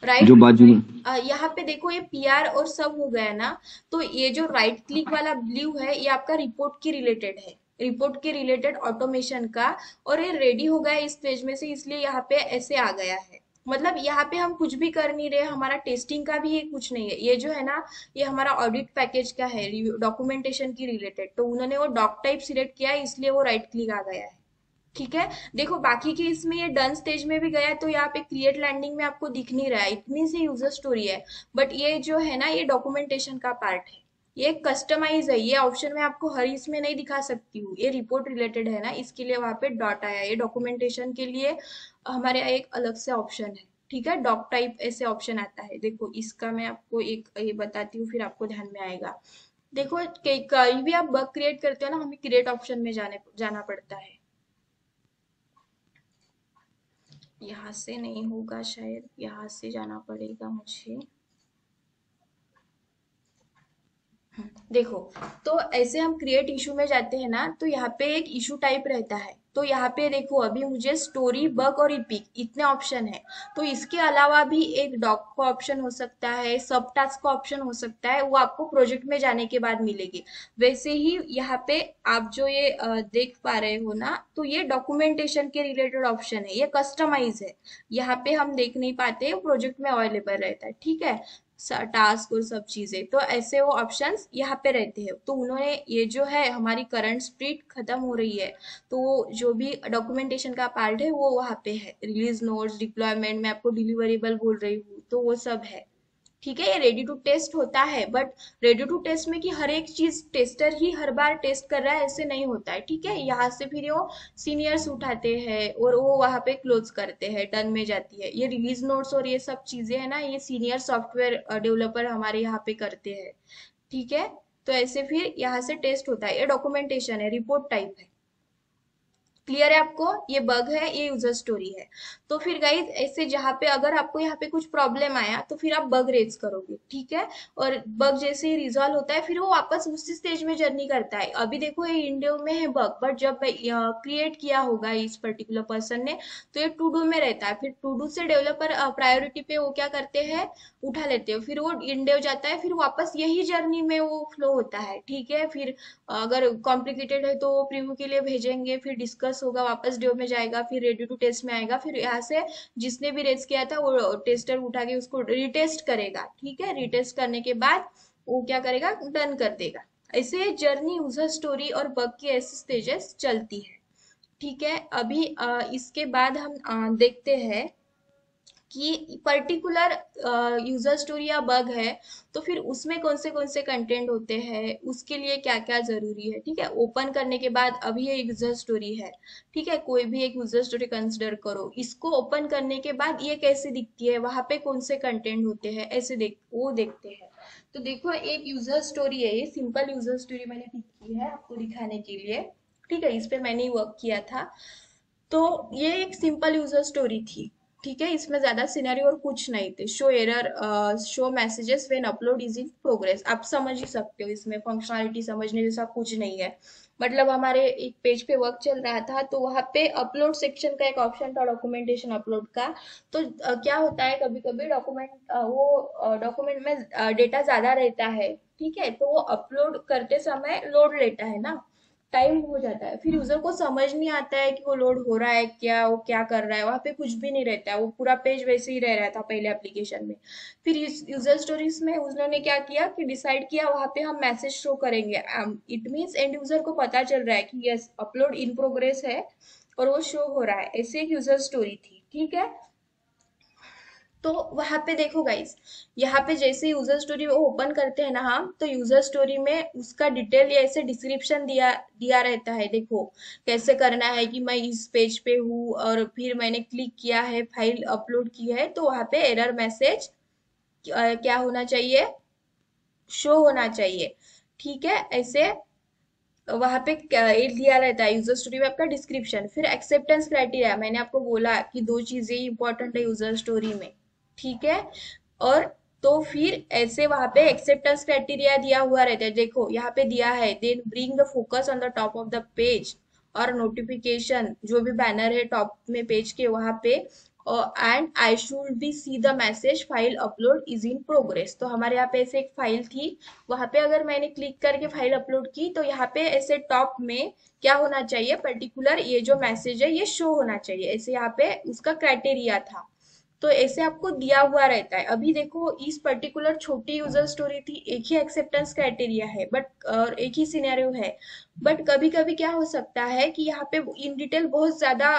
राइट, जो बाजू में? यहाँ पे देखो ये पीआर और सब हो गया ना, तो ये जो राइट क्लिक वाला ब्लू है ये आपका रिपोर्ट की रिलेटेड है, रिपोर्ट के रिलेटेड ऑटोमेशन का। और ये रेडी हो गया इस पेज में से, इसलिए यहाँ पे ऐसे आ गया है। मतलब यहाँ पे हम कुछ भी कर नहीं रहे, हमारा टेस्टिंग का भी ये कुछ नहीं है, ये जो है ना ये हमारा ऑडिट पैकेज का है, डॉक्यूमेंटेशन की रिलेटेड, तो उन्होंने वो डॉक टाइप सिलेक्ट किया है इसलिए वो राइट क्लिक आ गया है। ठीक है, देखो बाकी के इसमें ये डन स्टेज में भी गया है, तो यहाँ पे क्रिएट लैंडिंग में आपको दिख नहीं रहा है, इतनी सी यूजर स्टोरी है। बट ये जो है ना ये डॉक्यूमेंटेशन का पार्ट है, ये कस्टमाइज है, ये ऑप्शन मैं आपको हर इसमें नहीं दिखा सकती हूँ, ये रिपोर्ट रिलेटेड है ना, इसके लिए वहां पे डॉट आया, ये डॉक्यूमेंटेशन के लिए हमारे यहाँ एक अलग से ऑप्शन है। ठीक है, डॉक टाइप ऐसे ऑप्शन आता है, देखो इसका मैं आपको एक ये बताती हूँ फिर आपको ध्यान में आएगा। देखो कहीं भी आप बग क्रिएट करते हो ना, हमें क्रिएट ऑप्शन में जाना पड़ता है। यहाँ से नहीं होगा शायद, यहाँ से जाना पड़ेगा मुझे। देखो, तो ऐसे हम क्रिएट इशू में जाते हैं ना, तो यहाँ पे एक इशू टाइप रहता है, तो तो यहाँ पे देखो अभी मुझे स्टोरी, बग और इपिक इतने ऑप्शन है। तो इसके अलावा भी एक डॉग का ऑप्शन हो सकता है, सब टास्क का ऑप्शन हो सकता है, वो आपको प्रोजेक्ट में जाने के बाद मिलेगी। वैसे ही यहाँ पे आप जो ये देख पा रहे हो ना, तो ये डॉक्यूमेंटेशन के रिलेटेड ऑप्शन है, ये कस्टमाइज है। यहाँ पे हम देख नहीं पाते, प्रोजेक्ट में अवेलेबल रहता है, ठीक है, टास्क और सब चीजें। तो ऐसे वो ऑप्शंस यहाँ पे रहते हैं। तो उन्होंने ये जो है हमारी करंट स्प्रिट खत्म हो रही है, तो जो भी डॉक्यूमेंटेशन का पार्ट है वो वहाँ पे है। रिलीज नोट्स, डिप्लॉयमेंट, मैं आपको डिलीवरेबल बोल रही हूँ, तो वो सब है। ठीक है, ये रेडी टू टेस्ट होता है, बट रेडी टू टेस्ट में कि हर एक चीज टेस्टर ही हर बार टेस्ट कर रहा है ऐसे नहीं होता है। ठीक है, यहाँ से फिर वो सीनियर्स उठाते हैं और वो वहाँ पे क्लोज करते हैं, डन में जाती है। ये रिलीज नोट्स और ये सब चीजें है ना, ये सीनियर सॉफ्टवेयर डेवलपर हमारे यहाँ पे करते हैं। ठीक है, तो ऐसे फिर यहाँ से टेस्ट होता है। ये डॉक्यूमेंटेशन है, रिपोर्ट टाइप है। क्लियर है आपको? ये बग है, ये यूजर स्टोरी है। तो फिर गाइज ऐसे जहाँ पे अगर आपको यहाँ पे कुछ प्रॉब्लम आया तो फिर आप बग रेज करोगे, ठीक है। और बग जैसे ही रिजॉल्व होता है फिर वो वापस उसी स्टेज में जर्नी करता है। अभी देखो ये इंडियो में है बग, बट जब क्रिएट किया होगा इस पर्टिकुलर पर्सन ने, तो ये टू डू में रहता है। फिर टू डू से डेवलपर प्रायोरिटी पे वो क्या करते हैं, उठा लेते हैं, फिर वो इंडियो जाता है, फिर वापस यही जर्नी में वो फ्लो होता है। ठीक है, फिर अगर कॉम्प्लिकेटेड है तो वो प्रीव्यू के लिए भेजेंगे, फिर डिस्कस होगा, वापस ड्यू में जाएगा, फिर रेडी टू टेस्ट में आएगा, फिर यहाँ से जिसने भी रेस किया था वो टेस्टर उठा के उसको रिटेस्ट करेगा। ठीक है, रिटेस्ट करने के बाद वो क्या करेगा, डन कर देगा। ऐसे जर्नी, यूजर स्टोरी और बग की ऐसे स्टेजेस चलती है। ठीक है, अभी इसके बाद हम देखते हैं कि पर्टिकुलर यूजर स्टोरी या बग है तो फिर उसमें कौन से कंटेंट होते हैं, उसके लिए क्या क्या जरूरी है। ठीक है, ओपन करने के बाद अभी ये यूजर स्टोरी है। ठीक है, कोई भी एक यूजर स्टोरी कंसिडर करो, इसको ओपन करने के बाद ये कैसे दिखती है, वहां पे कौन से कंटेंट होते हैं, ऐसे वो देखते हैं। तो देखो एक यूजर स्टोरी है, ये सिंपल यूजर स्टोरी मैंने पिक की है आपको दिखाने के लिए। ठीक है, इस पे मैंने वर्क किया था। तो ये एक सिंपल यूजर स्टोरी थी। ठीक है, इसमें ज्यादा सिनेरियो और कुछ नहीं थे। Show error, show messages when upload is in progress, आप समझ ही सकते हो, इसमें फंक्शनलिटी समझने जैसा कुछ नहीं है। मतलब हमारे एक पेज पे वर्क चल रहा था, तो वहां पे अपलोड सेक्शन का एक ऑप्शन था, डॉक्यूमेंटेशन अपलोड का। तो क्या होता है, कभी कभी डॉक्यूमेंट में डेटा ज्यादा रहता है। ठीक है, तो वो अपलोड करते समय लोड लेता है ना, टाइम हो जाता है, फिर यूजर को समझ नहीं आता है कि वो लोड हो रहा है क्या, वो क्या कर रहा है, वहां पे कुछ भी नहीं रहता है, वो पूरा पेज वैसे ही रह रहा था पहले एप्लीकेशन में। फिर यूजर स्टोरीज में उन्होंने क्या किया कि डिसाइड किया वहां पे हम मैसेज शो करेंगे। इट मीन्स एंड यूजर को पता चल रहा है कि यस अपलोड इन प्रोग्रेस है और वो शो हो रहा है। ऐसे एक यूजर स्टोरी थी। ठीक है, तो वहां पे देखो गाइस, यहाँ पे जैसे यूजर स्टोरी वो ओपन करते हैं ना हम, तो यूजर स्टोरी में उसका डिटेल या ऐसे डिस्क्रिप्शन दिया दिया रहता है। देखो कैसे करना है कि मैं इस पेज पे हूँ और फिर मैंने क्लिक किया है, फाइल अपलोड की है, तो वहां पे एरर मैसेज क्या होना चाहिए, शो होना चाहिए। ठीक है, ऐसे वहां पे ये दिया रहता है यूजर स्टोरी में आपका डिस्क्रिप्शन। फिर एक्सेप्टेंस क्राइटेरिया, मैंने आपको बोला कि दो चीजें इंपॉर्टेंट है यूजर स्टोरी में। ठीक है, और तो फिर ऐसे वहां पे एक्सेप्टेंस क्राइटेरिया दिया हुआ रहता है। देखो यहाँ पे दिया है, then bring the focus on the top of the page, और नोटिफिकेशन जो भी बैनर है टॉप में पेज के वहां पे, and I should be see the message file upload is in progress. तो हमारे यहाँ पे ऐसे एक फाइल थी, वहां पे अगर मैंने क्लिक करके फाइल अपलोड की तो यहाँ पे ऐसे टॉप में क्या होना चाहिए, पर्टिकुलर ये जो मैसेज है ये शो होना चाहिए, ऐसे यहाँ पे उसका क्राइटेरिया था। तो ऐसे आपको दिया हुआ रहता है। अभी देखो इस पर्टिकुलर छोटी यूजर स्टोरी थी, एक ही एक्सेप्टेंस क्राइटेरिया है, बट और एक ही सिनेरियो है। बट कभी कभी क्या हो सकता है कि यहाँ पे इन डिटेल बहुत ज्यादा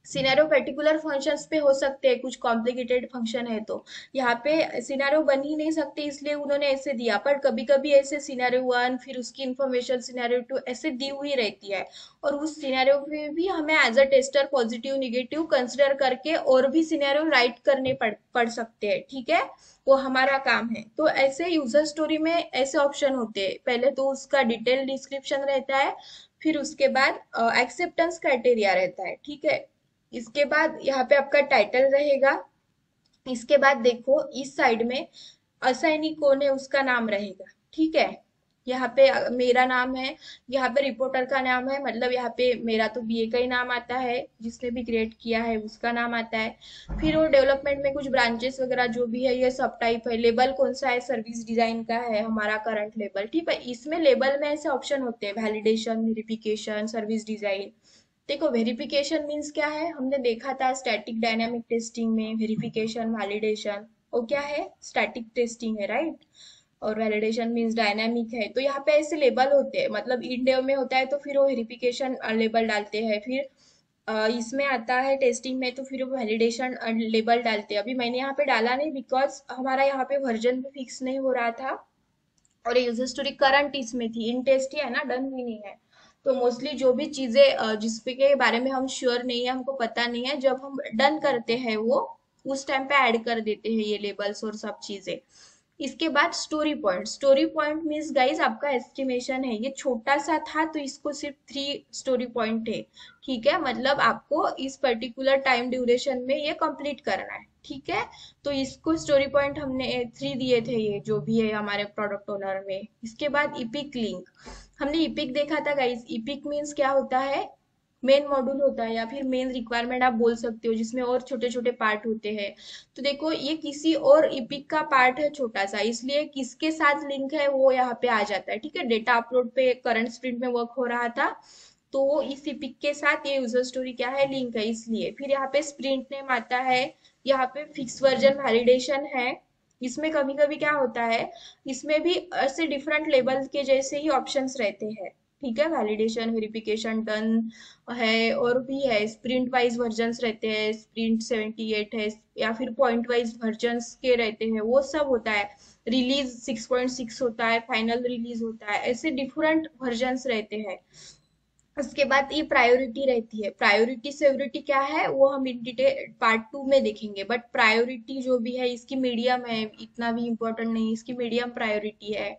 सिनेरियो पर्टिकुलर फंक्शंस पे हो सकते हैं, कुछ कॉम्प्लिकेटेड फंक्शन है तो यहाँ पे सिनेरियो बन ही नहीं सकते, इसलिए उन्होंने ऐसे दिया। पर कभी कभी ऐसे सिनेरियो वन, फिर उसकी इंफॉर्मेशन सिनेरियो टू ऐसे दी हुई रहती है, और उस सिनेरियो में भी हमें as a tester positive negative consider करके और भी सिनेरियो राइट करने पड़ सकते हैं। ठीक है, वो हमारा काम है। तो ऐसे यूजर स्टोरी में ऐसे ऑप्शन होते हैं, पहले तो उसका डिटेल डिस्क्रिप्शन रहता है, फिर उसके बाद एक्सेप्टेंस क्राइटेरिया रहता है। ठीक है, इसके बाद यहाँ पे आपका टाइटल रहेगा। इसके बाद देखो इस साइड में असाइनी कौन है उसका नाम रहेगा। ठीक है, यहाँ पे मेरा नाम है, यहाँ पे रिपोर्टर का नाम है, मतलब यहाँ पे मेरा तो बीए का ही नाम आता है, जिसने भी क्रिएट किया है उसका नाम आता है। फिर वो डेवलपमेंट में कुछ ब्रांचेस वगैरह जो भी है ये सब टाइप है। लेबल कौन सा है, सर्विस डिजाइन का है हमारा करंट लेबल, ठीक है। इसमें लेबल में ऐसे ऑप्शन होते हैं, वैलिडेशन, वेरिफिकेशन, सर्विस डिजाइन। देखो वेरिफिकेशन मीन्स क्या है, हमने देखा था स्टैटिक डायनामिक टेस्टिंग में वेरिफिकेशन वैलिडेशन, वो क्या है, स्टैटिक टेस्टिंग है, राइट। और वैलिडेशन मीन्स डायनामिक है। तो यहाँ पे ऐसे लेबल होते हैं, मतलब इन डेव में होता है तो फिर वो वेरिफिकेशन लेबल डालते हैं, फिर इसमें आता है टेस्टिंग में तो फिर वो वैलिडेशन लेबल डालते हैं। अभी मैंने यहाँ पे डाला नहीं बिकॉज हमारा यहाँ पे वर्जन भी फिक्स नहीं हो रहा था, और ये यूजर स्टोरी करंट इसमें थी, इन टेस्ट ही है ना, डन भी नहीं है। तो मोस्टली जो भी चीजें जिसपे के बारे में हम श्योर नहीं है, हमको पता नहीं है, जब हम डन करते हैं वो उस टाइम पे ऐड कर देते हैं ये लेबल्स और सब चीजें। इसके बाद story point. Story point means guys आपका एस्टिमेशन है, ये छोटा सा था तो इसको सिर्फ 3 स्टोरी पॉइंट है, ठीक है। मतलब आपको इस पर्टिकुलर टाइम ड्यूरेशन में ये कंप्लीट करना है, ठीक है। तो इसको स्टोरी पॉइंट हमने 3 दिए थे, ये जो भी है हमारे प्रोडक्ट ओनर में। इसके बाद इपिक लिंक, हमने इपिक देखा था गाइस। इपिक मीन्स क्या होता है, मेन मॉड्यूल होता है या फिर मेन रिक्वायरमेंट आप बोल सकते हो, जिसमें और छोटे छोटे पार्ट होते हैं। तो देखो ये किसी और इपिक का पार्ट है छोटा सा, इसलिए किसके साथ लिंक है वो यहाँ पे आ जाता है, ठीक है। डेटा अपलोड पे करंट स्प्रिंट में वर्क हो रहा था, तो इस इपिक के साथ ये यूजर स्टोरी क्या है, लिंक है, इसलिए। फिर यहाँ पे स्प्रिंट नेम आता है, यहाँ पे फिक्स वर्जन वैलिडेशन है। इसमें कभी कभी क्या होता है, इसमें भी ऐसे डिफरेंट लेवल के जैसे ही ऑप्शंस रहते हैं, ठीक है। वैलिडेशन, वेरिफिकेशन, डन है, और भी है स्प्रिंट वाइज वर्जन्स रहते हैं, स्प्रिंट 78 है, या फिर पॉइंट वाइज वर्जन्स के रहते हैं, वो सब होता है। रिलीज 6.6 होता है, फाइनल रिलीज होता है, ऐसे डिफरेंट वर्जन्स रहते हैं। उसके बाद ये प्रायोरिटी रहती है। प्रायोरिटी सेवरिटी क्या है वो हम इन डिटेल पार्ट 2 में देखेंगे, बट प्रायोरिटी जो भी है इसकी मीडियम है, इतना भी इम्पोर्टेंट नहीं, इसकी मीडियम प्रायोरिटी है।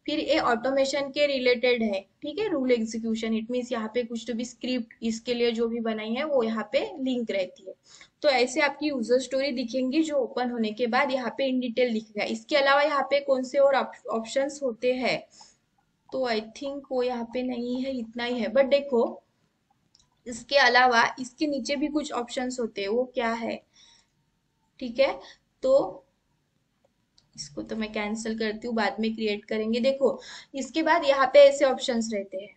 फिर ये ऑटोमेशन के रिलेटेड है, ठीक है। रूल एग्जीक्यूशन, इट मीन्स यहाँ पे कुछ तो भी स्क्रिप्ट इसके लिए जो भी बनाई है वो यहाँ पे लिंक रहती है। तो ऐसे आपकी यूजर स्टोरी दिखेंगी जो ओपन होने के बाद यहाँ पे इन डिटेल दिखेगा। इसके अलावा यहाँ पे कौन से और ऑप्शंस होते हैं, तो आई थिंक वो यहाँ पे नहीं है, इतना ही है। बट देखो इसके अलावा इसके नीचे भी कुछ ऑप्शंस होते हैं, वो क्या है, ठीक है। तो इसको तो मैं कैंसिल करती हूँ, बाद में क्रिएट करेंगे। देखो इसके बाद यहाँ पे ऐसे ऑप्शंस रहते हैं,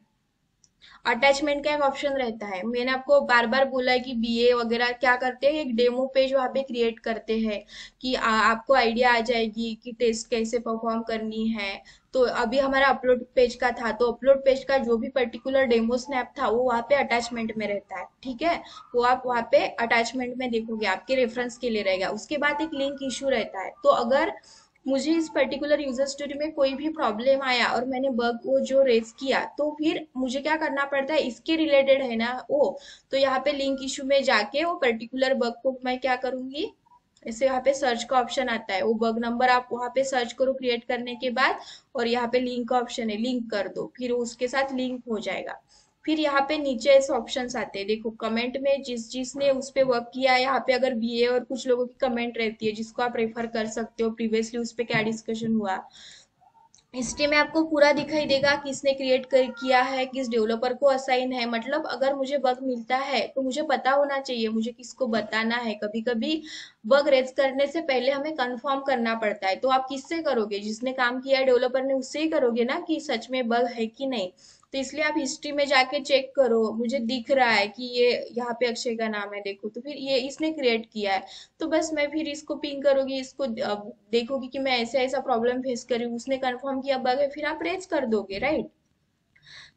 अटैचमेंट का एक ऑप्शन रहता है। मैंने आपको बार बार बोला है कि बीए वगैरह क्या करते हैं, एक डेमो पेज वहाँ पे क्रिएट करते हैं कि आपको आइडिया आ जाएगी कि टेस्ट कैसे परफॉर्म करनी है। तो अभी हमारा अपलोड पेज का था, तो अपलोड पेज का जो भी पर्टिकुलर डेमो स्नैप था वो वहाँ पे अटैचमेंट में रहता है, ठीक है। वो आप वहाँ पे अटैचमेंट में देखोगे, आपके रेफरेंस के लिए रहेगा। उसके बाद एक लिंक इशू रहता है, तो अगर मुझे इस पर्टिकुलर यूजर स्टोरी में कोई भी प्रॉब्लम आया और मैंने बग को जो रेज किया, तो फिर मुझे क्या करना पड़ता है, इसके रिलेटेड है ना वो। तो यहाँ पे लिंक इशू में जाके वो पर्टिकुलर बग को मैं क्या करूंगी, ऐसे यहाँ पे सर्च का ऑप्शन आता है, वो बग नंबर आप वहाँ पे सर्च करो क्रिएट करने के बाद, और यहाँ पे लिंक का ऑप्शन है, लिंक कर दो, फिर उसके साथ लिंक हो जाएगा। फिर यहाँ पे नीचे ऐसे ऑप्शंस आते हैं, देखो कमेंट में जिसने उस पे वर्क किया है, यहाँ पे अगर बीए और कुछ लोगों की कमेंट रहती है जिसको आप रेफर कर सकते हो, प्रीवियसली उस पे क्या डिस्कशन हुआ। हिस्ट्री में आपको पूरा दिखाई देगा किसने क्रिएट कर किया है, किस डेवलपर को असाइन है। मतलब अगर मुझे बग मिलता है तो मुझे पता होना चाहिए मुझे किसको बताना है। कभी कभी बग रेज करने से पहले हमें कंफर्म करना पड़ता है, तो आप किससे करोगे, जिसने काम किया है डेवलपर ने, उससे ही करोगे ना कि सच में बग है कि नहीं। तो इसलिए आप हिस्ट्री में जाके चेक करो, मुझे दिख रहा है कि ये यहाँ पे अक्षय का नाम है, देखो तो फिर ये इसने क्रिएट किया है, तो बस मैं फिर इसको पिंग करूंगी, इसको देखोगी कि मैं ऐसा ऐसा प्रॉब्लम फेस कर रही हूँ, उसने कंफर्म किया बग है, फिर आप रेज कर दोगे, राइट।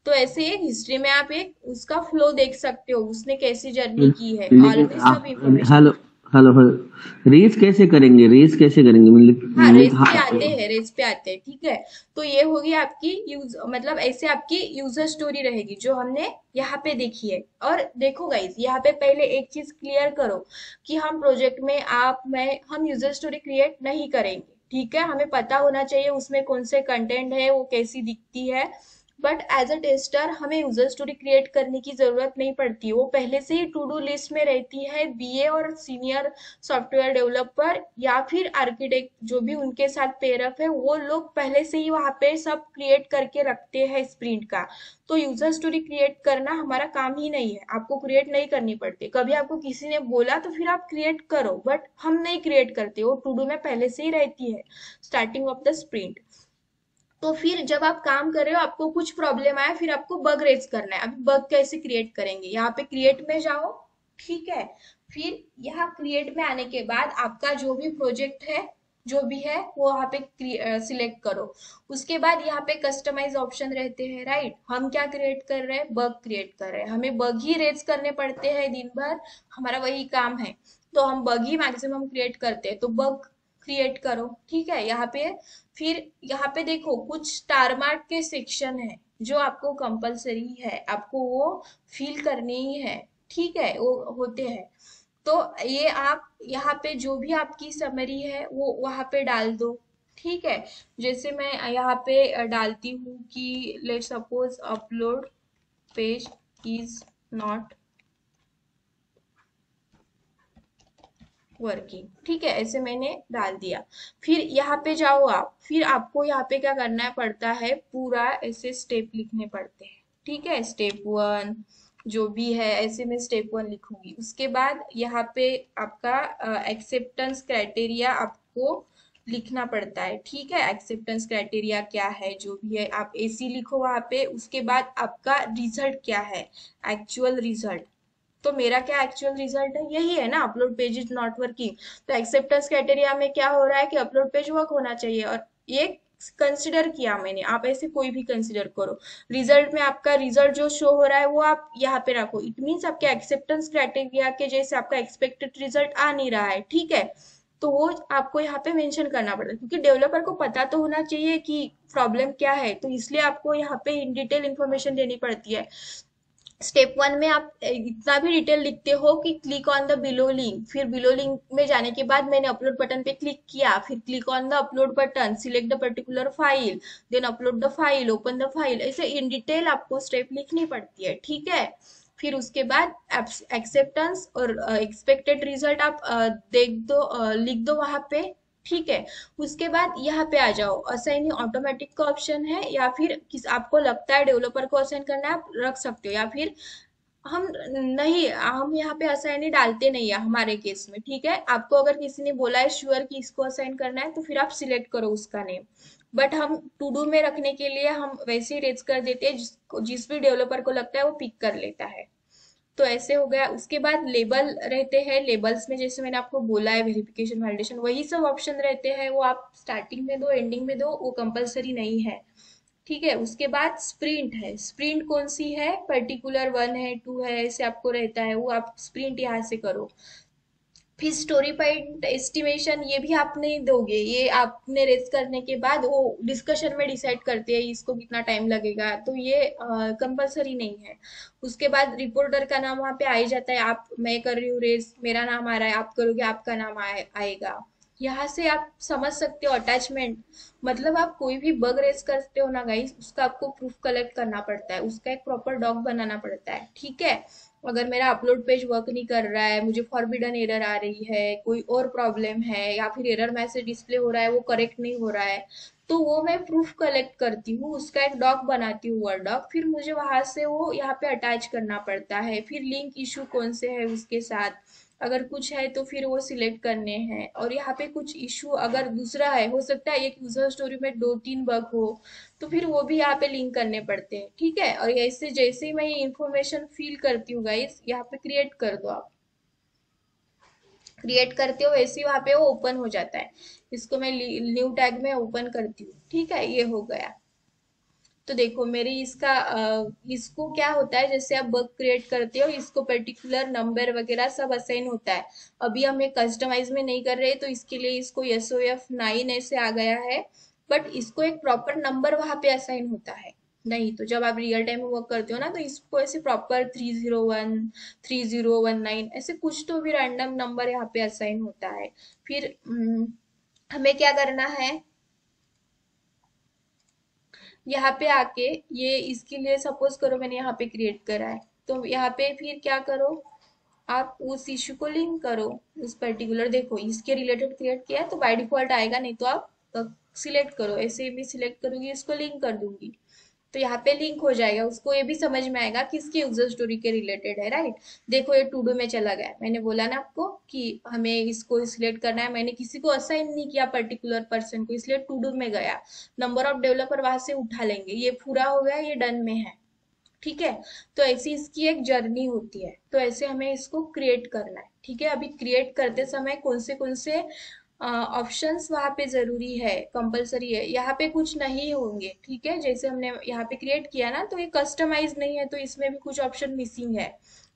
तो ऐसे एक हिस्ट्री में आप एक उसका फ्लो देख सकते हो, उसने कैसी जर्नी की है, लेकिन ऑलरेडी सब आप information. Hello hello hello race कैसे करेंगे, रेस कैसे करेंगे हाँ रेस पे हाँ, आते हैं, रेस पे आते हैं, ठीक है। तो ये होगी आपकी यूज, मतलब ऐसे आपकी यूजर स्टोरी रहेगी जो हमने यहाँ पे देखी है। और देखो गाइज यहाँ पे पहले एक चीज क्लियर करो कि हम प्रोजेक्ट में आप मैं हम यूजर स्टोरी क्रिएट नहीं करेंगे, ठीक है। हमें पता होना चाहिए उसमें कौन से कंटेंट है, वो कैसी दिखती है, बट एज अ टेस्टर हमें यूजर स्टोरी क्रिएट करने की जरूरत नहीं पड़ती, वो पहले से ही टू डू लिस्ट में रहती है। बीए और सीनियर सॉफ्टवेयर डेवलपर या फिर आर्किटेक्ट जो भी उनके साथ पेयरअप है, वो लोग पहले से ही वहां पे सब क्रिएट करके रखते हैं स्प्रिंट का। तो यूजर स्टोरी क्रिएट करना हमारा काम ही नहीं है, आपको क्रिएट नहीं करनी पड़ती। कभी आपको किसी ने बोला तो फिर आप क्रिएट करो, बट हम नहीं क्रिएट करते, वो टू डू में पहले से ही रहती है स्टार्टिंग ऑफ द स्प्रिंट। तो फिर जब आप काम कर रहे हो, आपको कुछ प्रॉब्लम आया, फिर आपको बग रेज करना है। अभी बग कैसे क्रिएट करेंगे, यहाँ पे क्रिएट में जाओ, ठीक है। फिर यहाँ क्रिएट में आने के बाद आपका जो भी प्रोजेक्ट है, जो भी है वो वहाँ पे सिलेक्ट करो। उसके बाद यहाँ पे कस्टमाइज ऑप्शन रहते हैं, राइट। हम क्या क्रिएट कर रहे हैं, बग क्रिएट कर रहे हैं, हमें बग ही रेज करने पड़ते हैं दिन भर, हमारा वही काम है। तो हम बग ही मैक्सिमम क्रिएट करते हैं, तो बग क्रिएट करो, ठीक है। यहाँ पे फिर यहाँ पे देखो कुछ स्टार मार्क के सेक्शन है जो आपको कंपलसरी है, आपको वो फिल करने ही है, ठीक है, वो होते हैं। तो ये आप यहाँ पे जो भी आपकी समरी है वो वहाँ पे डाल दो, ठीक है। जैसे मैं यहाँ पे डालती हूँ कि let suppose upload page is not working, ठीक है, ऐसे मैंने डाल दिया। फिर यहाँ पे जाओ आप, फिर आपको यहाँ पे क्या करना पड़ता है, पूरा ऐसे स्टेप लिखने पड़ते हैं, ठीक है। स्टेप 1 जो भी है, ऐसे मैं स्टेप 1 लिखूंगी। उसके बाद यहाँ पे आपका एक्सेप्टेंस क्राइटेरिया आपको लिखना पड़ता है, ठीक है। एक्सेप्टेंस क्राइटेरिया क्या है, जो भी है आप एसी लिखो वहां पे। उसके बाद आपका रिजल्ट क्या है, एक्चुअल रिजल्ट। तो मेरा क्या एक्चुअल रिजल्ट है, यही है ना, upload page is not working. तो एक्सेप्टेंस क्राइटेरिया में क्या हो रहा है कि अपलोड पेज वर्क होना चाहिए, और ये कंसिडर किया मैंने, आप ऐसे कोई भी कंसिडर करो। रिजल्ट में आपका रिजल्ट जो शो हो रहा है वो आप यहाँ पे रखो। इट मीन्स आपके एक्सेप्टेंस क्राइटेरिया के जैसे आपका एक्सपेक्टेड रिजल्ट आ नहीं रहा है, ठीक है। तो वो आपको यहाँ पे मेंशन करना पड़ता है, क्योंकि डेवलपर को पता तो होना चाहिए कि प्रॉब्लम क्या है, तो इसलिए आपको यहाँ पे इन डिटेल इन्फॉर्मेशन देनी पड़ती है। स्टेप 1 में आप इतना भी डिटेल लिखते हो कि click on the below link. फिर बिलो लिंक में जाने के बाद मैंने अपलोड बटन पे क्लिक किया, फिर click on the upload button, select the particular file, then upload the file, open the file. ऐसे इन डिटेल आपको स्टेप लिखनी पड़ती है, ठीक है। फिर उसके बाद एक्सेप्टेंस और एक्सपेक्टेड रिजल्ट आप देख दो, लिख दो वहां पे, ठीक है। उसके बाद यहाँ पे आ जाओ, असाइनिंग ऑटोमेटिक का ऑप्शन है, या फिर किस आपको लगता है डेवलपर को असाइन करना है, आप रख सकते हो। या फिर हम नहीं, हम यहाँ पे असाइन ही डालते नहीं है हमारे केस में, ठीक है। आपको अगर किसी ने बोला है श्योर कि इसको असाइन करना है, तो फिर आप सिलेक्ट करो उसका नेम। बट हम टू डू में रखने के लिए हम वैसे ही रेज कर देते हैं, जिस भी डेवलपर को लगता है वो पिक कर लेता है। तो ऐसे हो गया। उसके बाद लेबल रहते हैं, लेबल्स में जैसे मैंने आपको बोला है वेरिफिकेशन वैलिडेशन वही सब ऑप्शन रहते हैं, वो आप स्टार्टिंग में दो एंडिंग में दो, वो कंपलसरी नहीं है, ठीक है। उसके बाद स्प्रिंट है, स्प्रिंट कौन सी है, पर्टिकुलर 1 है 2 है, ऐसे आपको रहता है, वो आप स्प्रिंट यहाँ से करो। फिर स्टोरी पॉइंट एस्टिमेशन, ये भी आप नहीं दोगे, ये आपने रेस करने के बाद वो डिस्कशन में डिसाइड करते हैं इसको कितना टाइम लगेगा, तो ये कंपलसरी नहीं है। उसके बाद रिपोर्टर का नाम वहाँ पे आ ही जाता है, आप, मैं कर रही हूँ रेस, मेरा नाम आ रहा है, आप करोगे आपका नाम आएगा। यहाँ से आप समझ सकते हो अटैचमेंट, मतलब आप कोई भी बग रेस करते हो ना गाइस, उसका आपको प्रूफ कलेक्ट करना पड़ता है, उसका एक प्रॉपर डॉग बनाना पड़ता है, ठीक है। अगर मेरा अपलोड पेज वर्क नहीं कर रहा है, मुझे फॉरबिडन एरर आ रही है, कोई और प्रॉब्लम है, या फिर एरर मैसेज डिस्प्ले हो रहा है वो करेक्ट नहीं हो रहा है, तो वो मैं प्रूफ कलेक्ट करती हूँ, उसका एक डॉक बनाती हूँ, वर्ड डॉक। फिर मुझे वहां से वो यहाँ पे अटैच करना पड़ता है। फिर लिंक इशू कौन से है उसके साथ, अगर कुछ है तो फिर वो सिलेक्ट करने हैं। और यहाँ पे कुछ इशू अगर दूसरा है, हो सकता है एक यूजर स्टोरी में 2-3 बग हो, तो फिर वो भी यहाँ पे लिंक करने पड़ते हैं, ठीक है। और ऐसे जैसे ही मैं ये इन्फॉर्मेशन फिल करती हूँ गाइस, यहाँ पे क्रिएट कर दो आप, क्रिएट करते हो वैसे ही वहाँ पे वो ओपन हो जाता है। इसको मैं न्यू टैग में ओपन करती हूँ, ठीक है, ये हो गया। तो देखो मेरे इसका इसको क्या होता है, जैसे आप बग क्रिएट करते हो, इसको पर्टिकुलर नंबर वगैरह सब असाइन होता है। अभी हमें कस्टमाइज में नहीं कर रहे, तो इसके लिए इसको SOF9 ऐसे आ गया है, बट इसको एक प्रॉपर नंबर वहां पे असाइन होता है। नहीं तो जब आप रियल टाइम में वर्क करते हो ना, तो इसको ऐसे प्रॉपर 301 3019 ऐसे कुछ तो भी रैंडम नंबर यहाँ पे असाइन होता है। फिर हमें क्या करना है, यहाँ पे आके ये इसके लिए सपोज करो मैंने यहाँ पे क्रिएट करा है, तो यहाँ पे फिर क्या करो, आप उस इशू को लिंक करो, उस पर्टिकुलर, देखो इसके रिलेटेड क्रिएट किया है तो बाय डिफॉल्ट आएगा, नहीं तो आप सिलेक्ट करो, ऐसे भी सिलेक्ट करूंगी, इसको लिंक कर दूंगी, तो यहाँ पे लिंक हो जाएगा, उसको ये भी समझ में आएगा कि इसकी यूजर स्टोरी के रिलेटेड है, राइट। देखो ये टू डू में चला गया, मैंने बोला ना आपको कि हमें इसको सिलेक्ट करना है, मैंने किसी को असाइन नहीं किया पर्टिकुलर पर्सन को, इसलिए टू डू में गया, नंबर ऑफ डेवलपर वहां से उठा लेंगे, ये पूरा हो गया, ये डन में है, ठीक है। तो ऐसी इसकी एक जर्नी होती है, तो ऐसे हमें इसको क्रिएट करना है, ठीक है। अभी क्रिएट करते समय कौन से ऑप्शंस वहाँ पे जरूरी है, कंपलसरी है, यहाँ पे कुछ नहीं होंगे, ठीक है। जैसे हमने यहाँ पे क्रिएट किया ना, तो ये कस्टमाइज नहीं है, तो इसमें भी कुछ ऑप्शन मिसिंग है,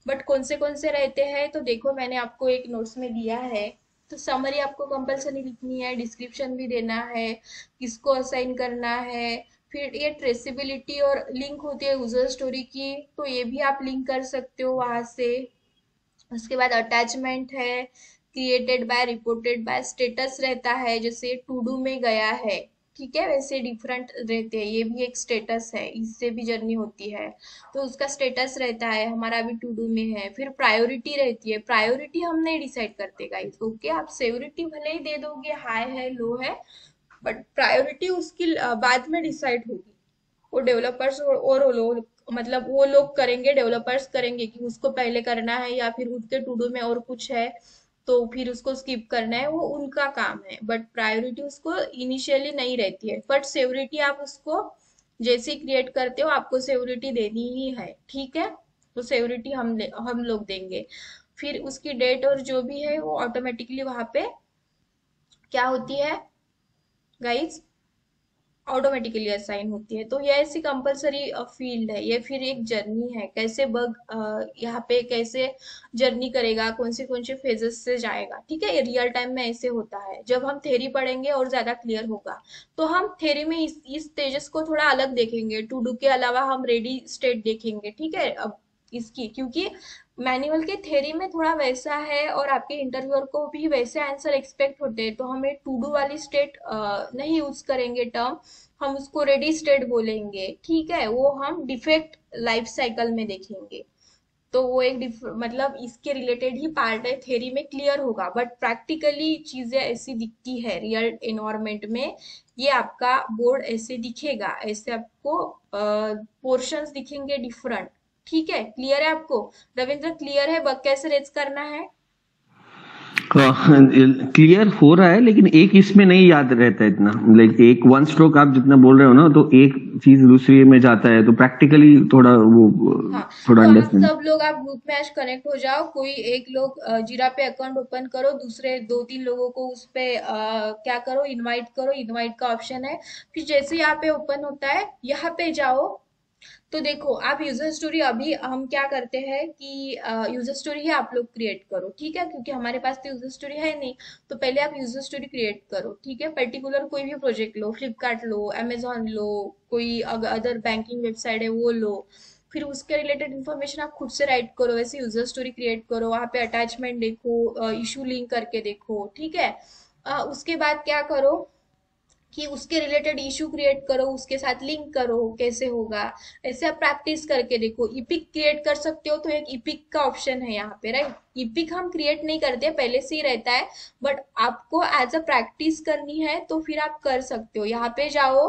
बट कौन से रहते हैं, तो देखो मैंने आपको एक नोट्स में दिया है, तो समरी आपको कंपलसरी लिखनी है, डिस्क्रिप्शन भी देना है, किसको असाइन करना है, फिर ये ट्रेसेबिलिटी और लिंक होती है यूजर स्टोरी की, तो ये भी आप लिंक कर सकते हो वहां से। उसके बाद अटैचमेंट है, created by, reported by, status रहता है, जैसे टू डू में गया है, ठीक है, वैसे डिफरेंट रहते हैं, ये भी एक स्टेटस है, इससे भी जर्नी होती है, तो उसका स्टेटस रहता है, हमारा अभी टू डू में है। फिर प्रायोरिटी रहती है, प्रायोरिटी हम नहीं डिसाइड करते गाइस, ओके, आप सेवरिटी भले ही दे दोगे, हाई है लो है, बट प्रायोरिटी उसकी बाद में डिसाइड होगी, वो डेवलपर्स और वो लोग, मतलब वो लोग करेंगे, डेवलपर्स करेंगे कि उसको पहले करना है या फिर उसके टू डू में और कुछ है तो फिर उसको स्किप करना है, वो उनका काम है, बट प्रायोरिटी उसको इनिशियली नहीं रहती है, बट सेवरिटी आप उसको जैसे ही क्रिएट करते हो आपको सेवरिटी देनी ही है, ठीक है। तो सेवरिटी हम लोग देंगे, फिर उसकी डेट और जो भी है वो ऑटोमेटिकली वहां पे क्या होती है गाइज, ऑटोमेटिकली असाइन होती है। तो ये ऐसी कंपलसरी फील्ड है, ये फिर एक जर्नी है, कैसे बग यहाँ पे कैसे जर्नी करेगा, कौन से फेजेस से जाएगा, ठीक है। ये रियल टाइम में ऐसे होता है, जब हम थ्योरी पढ़ेंगे और ज्यादा क्लियर होगा, तो हम थ्योरी में इस स्टेजेस को थोड़ा अलग देखेंगे, टू डू के अलावा हम रेडी स्टेट देखेंगे, ठीक है। अब इसकी क्योंकि मैनुअल के थ्योरी में थोड़ा वैसा है और आपके इंटरव्यूअर को भी वैसे आंसर एक्सपेक्ट होते हैं, तो हमें टू डू वाली स्टेट नहीं यूज करेंगे टर्म, हम उसको रेडी स्टेट बोलेंगे, ठीक है। वो हम डिफेक्ट लाइफ साइकिल में देखेंगे, तो वो एक मतलब इसके रिलेटेड ही पार्ट है, थ्योरी में क्लियर होगा, बट प्रैक्टिकली चीजें ऐसी दिखती है रियल एनवायरमेंट में, ये आपका बोर्ड ऐसे दिखेगा, ऐसे आपको पोर्शंस दिखेंगे डिफरेंट, ठीक है। क्लियर है आपको रविंद्र, क्लियर है बग कैसे रेज करना है? क्लियर हो रहा है, लेकिन एक इसमें नहीं याद रहता है इतना, लाइक एक वन स्ट्रोक आप जितना बोल रहे हो ना, तो एक चीज दूसरी में जाता है, तो प्रैक्टिकली थोड़ा वो हाँ, थोड़ा तो आप अंडरस्टैंड। सब लोग आप ग्रुप में आज कनेक्ट हो जाओ, कोई एक लोग जीरा पे अकाउंट ओपन करो, दूसरे दो तीन लोगों को उस पे क्या करो, इनवाइट करो, इनवाइट का ऑप्शन है, फिर जैसे यहाँ पे ओपन होता है यहाँ पे जाओ, तो देखो आप यूजर स्टोरी, अभी हम क्या करते हैं कि यूजर स्टोरी ही आप लोग क्रिएट करो, ठीक है, क्योंकि हमारे पास तो यूजर स्टोरी है नहीं, तो पहले आप यूजर स्टोरी क्रिएट करो, ठीक है। पर्टिकुलर कोई भी प्रोजेक्ट लो, फ्लिपकार्ट लो, अमेजोन लो, कोई अदर बैंकिंग वेबसाइट है वो लो, फिर उसके रिलेटेड इन्फॉर्मेशन आप खुद से राइट करो, वैसे यूजर स्टोरी क्रिएट करो, वहां पे अटैचमेंट देखो, इशू लिंक करके देखो, ठीक है। उसके बाद क्या करो कि उसके रिलेटेड इशू क्रिएट करो, उसके साथ लिंक करो, कैसे होगा, ऐसे आप प्रैक्टिस करके देखो। इपिक क्रिएट कर सकते हो, तो एक इपिक का ऑप्शन है यहाँ पे, राइट। इपिक हम क्रिएट नहीं करते, पहले से ही रहता है, बट आपको एज अ प्रैक्टिस करनी है तो फिर आप कर सकते हो, यहाँ पे जाओ,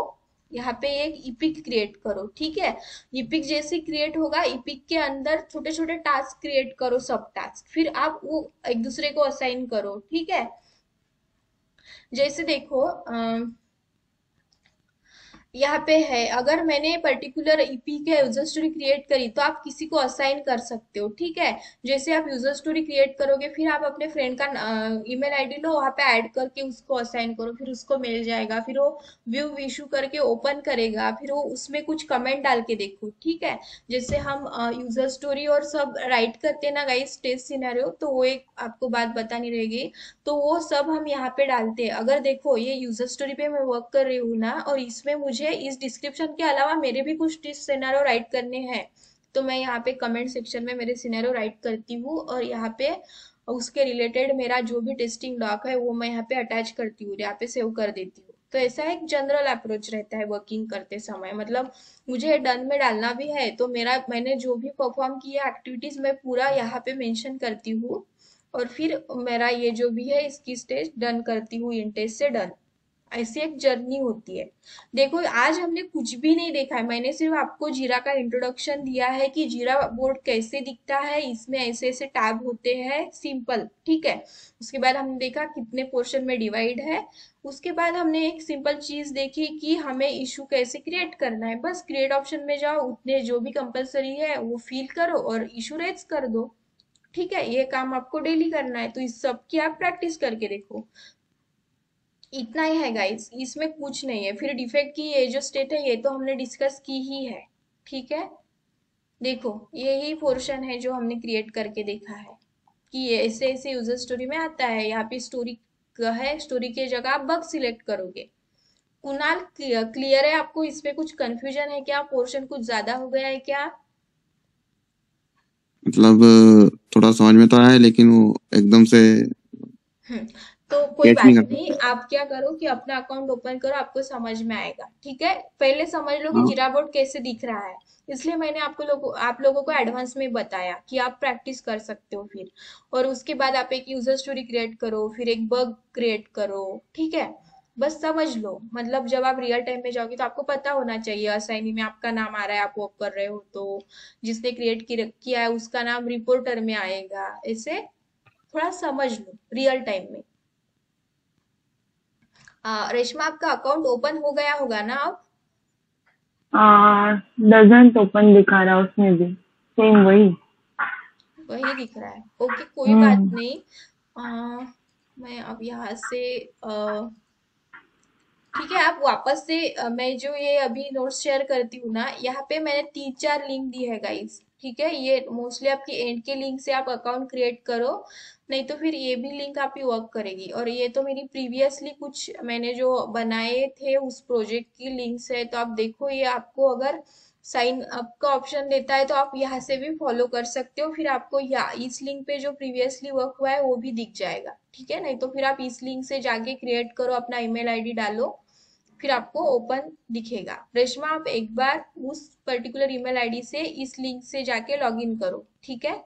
यहाँ पे एक इपिक क्रिएट करो, ठीक है। इपिक जैसे क्रिएट होगा, इपिक के अंदर छोटे छोटे टास्क क्रिएट करो, सब टास्क, फिर आप वो एक दूसरे को असाइन करो, ठीक है। जैसे देखो यहाँ पे है, अगर मैंने पर्टिकुलर ईपी के यूजर स्टोरी क्रिएट करी तो आप किसी को असाइन कर सकते हो, ठीक है। जैसे आप यूजर स्टोरी क्रिएट करोगे, फिर आप अपने फ्रेंड का ईमेल आईडी लो, वहाँ पे ऐड करके उसको असाइन करो, फिर उसको मिल जाएगा, फिर वो व्यू इशू करके ओपन करेगा, फिर वो उसमें कुछ कमेंट डाल के देखो, ठीक है। जैसे हम यूजर स्टोरी और सब राइट करते हैं ना गाइस, टेस्ट सिनेरियो, तो वो एक आपको बात बतानी रहेगी, तो वो सब हम यहाँ पे डालते हैं। अगर देखो ये यूजर स्टोरी पे मैं वर्क कर रही हूँ ना, और इसमें मुझे इस डिस्क्रिप्शन के अलावा मेरे भी कुछ सिनेरियो राइट करने हैं, तो मैं यहाँ पे कमेंट सेक्शन में मेरे सिनेरियो राइट करती हूँ, और यहाँ पे उसके रिलेटेड मेरा जो भी टेस्टिंग डॉक है वो मैं यहाँ पे अटैच करती हूँ, यहाँ पे सेव कर देती हूँ, तो ऐसा एक जनरल अप्रोच रहता है वर्किंग करते समय। मतलब मुझे डन में डालना भी है तो मैंने जो भी परफॉर्म किया एक्टिविटीज मैं पूरा यहाँ पे मेंशन करती हूँ, और फिर मेरा ये जो भी है इसकी स्टेज डन करती हूँ, इन टेस्ट से डन। ऐसी एक जर्नी होती है। देखो आज हमने कुछ भी नहीं देखा है, मैंने सिर्फ आपको जीरा का इंट्रोडक्शन दिया है कि जीरा बोर्ड कैसे दिखता है, इसमें ऐसे ऐसे टैब होते हैं, सिंपल, ठीक है। उसके बाद हमने देखा कितने पोर्शन में डिवाइड है। उसके बाद हमने एक सिंपल चीज देखी कि हमें इशू कैसे क्रिएट करना है। बस क्रिएट ऑप्शन में जाओ, उतने जो भी कंपलसरी है वो फिल करो और इशू रेज कर दो। ठीक है, ये काम आपको डेली करना है, तो इस सब की आप प्रैक्टिस करके देखो। इतना ही है गाइस, इसमें कुछ नहीं है। फिर डिफेक्ट की ये जो स्टेट है ये तो हमने डिस्कस की ही है, ठीक है। देखो यही पोर्शन है जो हमने क्रिएट करके देखा है कि ये ऐसे ऐसे यूजर स्टोरी में आता है। यहाँ पे स्टोरी है, स्टोरी की जगह आप बग सिलेक्ट करोगे। कुणाल क्लियर है आपको? इसमें कुछ कंफ्यूजन है क्या? पोर्शन कुछ ज्यादा हो गया है क्या? मतलब थोड़ा समझ में तो आया है, लेकिन वो एकदम से हम्म, तो कोई कैच नहीं बात करता। नहीं, आप क्या करो कि अपना अकाउंट ओपन करो, आपको समझ में आएगा, ठीक है। पहले समझ लो कि हाँ, जीरा बोर्ड कैसे दिख रहा है, इसलिए मैंने आप लोगों को एडवांस में बताया कि आप प्रैक्टिस कर सकते हो फिर। और उसके बाद आप एक यूजर स्टोरी क्रिएट करो, फिर एक बग क्रिएट करो, ठीक है। बस समझ लो, मतलब जब आप रियल टाइम में जाओगे तो आपको पता होना चाहिए असाइनी में आपका नाम आ रहा है, आप वर्क कर रहे हो तो जिसने क्रिएट किया है उसका नाम रिपोर्टर में आएगा, ऐसे थोड़ा समझ लो रियल टाइम में। रेशमा आपका अकाउंट ओपन हो गया होगा ना अब? डजंट ओपन दिखा रहा उसमें भी, सेम वही। वही दिख रहा है, ओके कोई बात हम्म। नहीं। मैं अब यहाँ से ठीक है, आप वापस से मैं जो ये अभी नोट्स शेयर करती हूँ ना, यहाँ पे मैंने 3-4 लिंक दी है गाइस, ठीक है। ये मोस्टली आपकी एंड के लिंक से आप अकाउंट क्रिएट करो, नहीं तो फिर ये भी लिंक आपकी वर्क करेगी। और ये तो मेरी प्रीवियसली कुछ मैंने जो बनाए थे उस प्रोजेक्ट की लिंक्स है, तो आप देखो ये आपको अगर साइन अप का ऑप्शन देता है तो आप यहाँ से भी फॉलो कर सकते हो। फिर आपको या इस लिंक पे जो प्रीवियसली वर्क हुआ है वो भी दिख जाएगा, ठीक है। नहीं तो फिर आप इस लिंक से जाके क्रिएट करो, अपना ईमेल आईडी डालो, फिर आपको ओपन दिखेगा। रेशमा आप एक बार उस पर्टिकुलर ईमेल आईडी से इस लिंक से जाके लॉग इन करो, ठीक है।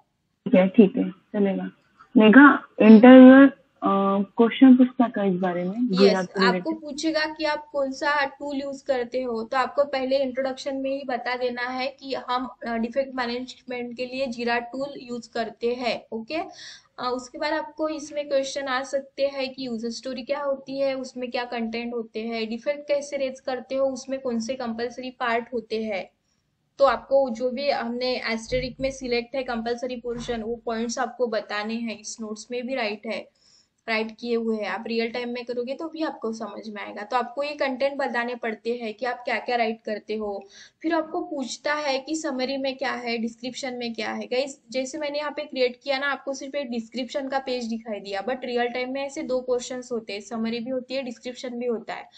ठीक है चलेगा। मेघा, हम्म। इंटरव्यूअर क्वेश्चन पूछता था इस बारे में जीरा यस, के आपको रिलेटेड। पूछेगा कि आप कौन सा टूल यूज करते हो, तो आपको पहले इंट्रोडक्शन में ही बता देना है कि हम डिफेक्ट मैनेजमेंट के लिए जीरा टूल यूज करते हैं, ओके। उसके बाद आपको इसमें क्वेश्चन आ सकते हैं कि यूजर स्टोरी क्या होती है, उसमें क्या कंटेंट होते हैं, डिफेक्ट कैसे रेज करते हो, उसमें कौन से कंपलसरी पार्ट होते हैं। तो आपको जो भी हमने एस्टेरिक में सिलेक्ट है कंपलसरी पोर्शन, वो पॉइंट्स आपको बताने हैं, इस नोट्स में भी राइट है, राइट किए हुए हैं। आप रियल टाइम में करोगे तो भी आपको समझ में आएगा। तो आपको ये कंटेंट बताने पड़ते हैं कि आप क्या क्या राइट करते हो। फिर आपको पूछता है कि समरी में क्या है, डिस्क्रिप्शन में क्या है। गाइस जैसे मैंने यहाँ पे क्रिएट किया ना, आपको सिर्फ एक डिस्क्रिप्शन का पेज दिखाई दिया, बट रियल टाइम में ऐसे 2 क्वेश्चंस होते हैं, समरी भी होती है, डिस्क्रिप्शन भी होता है।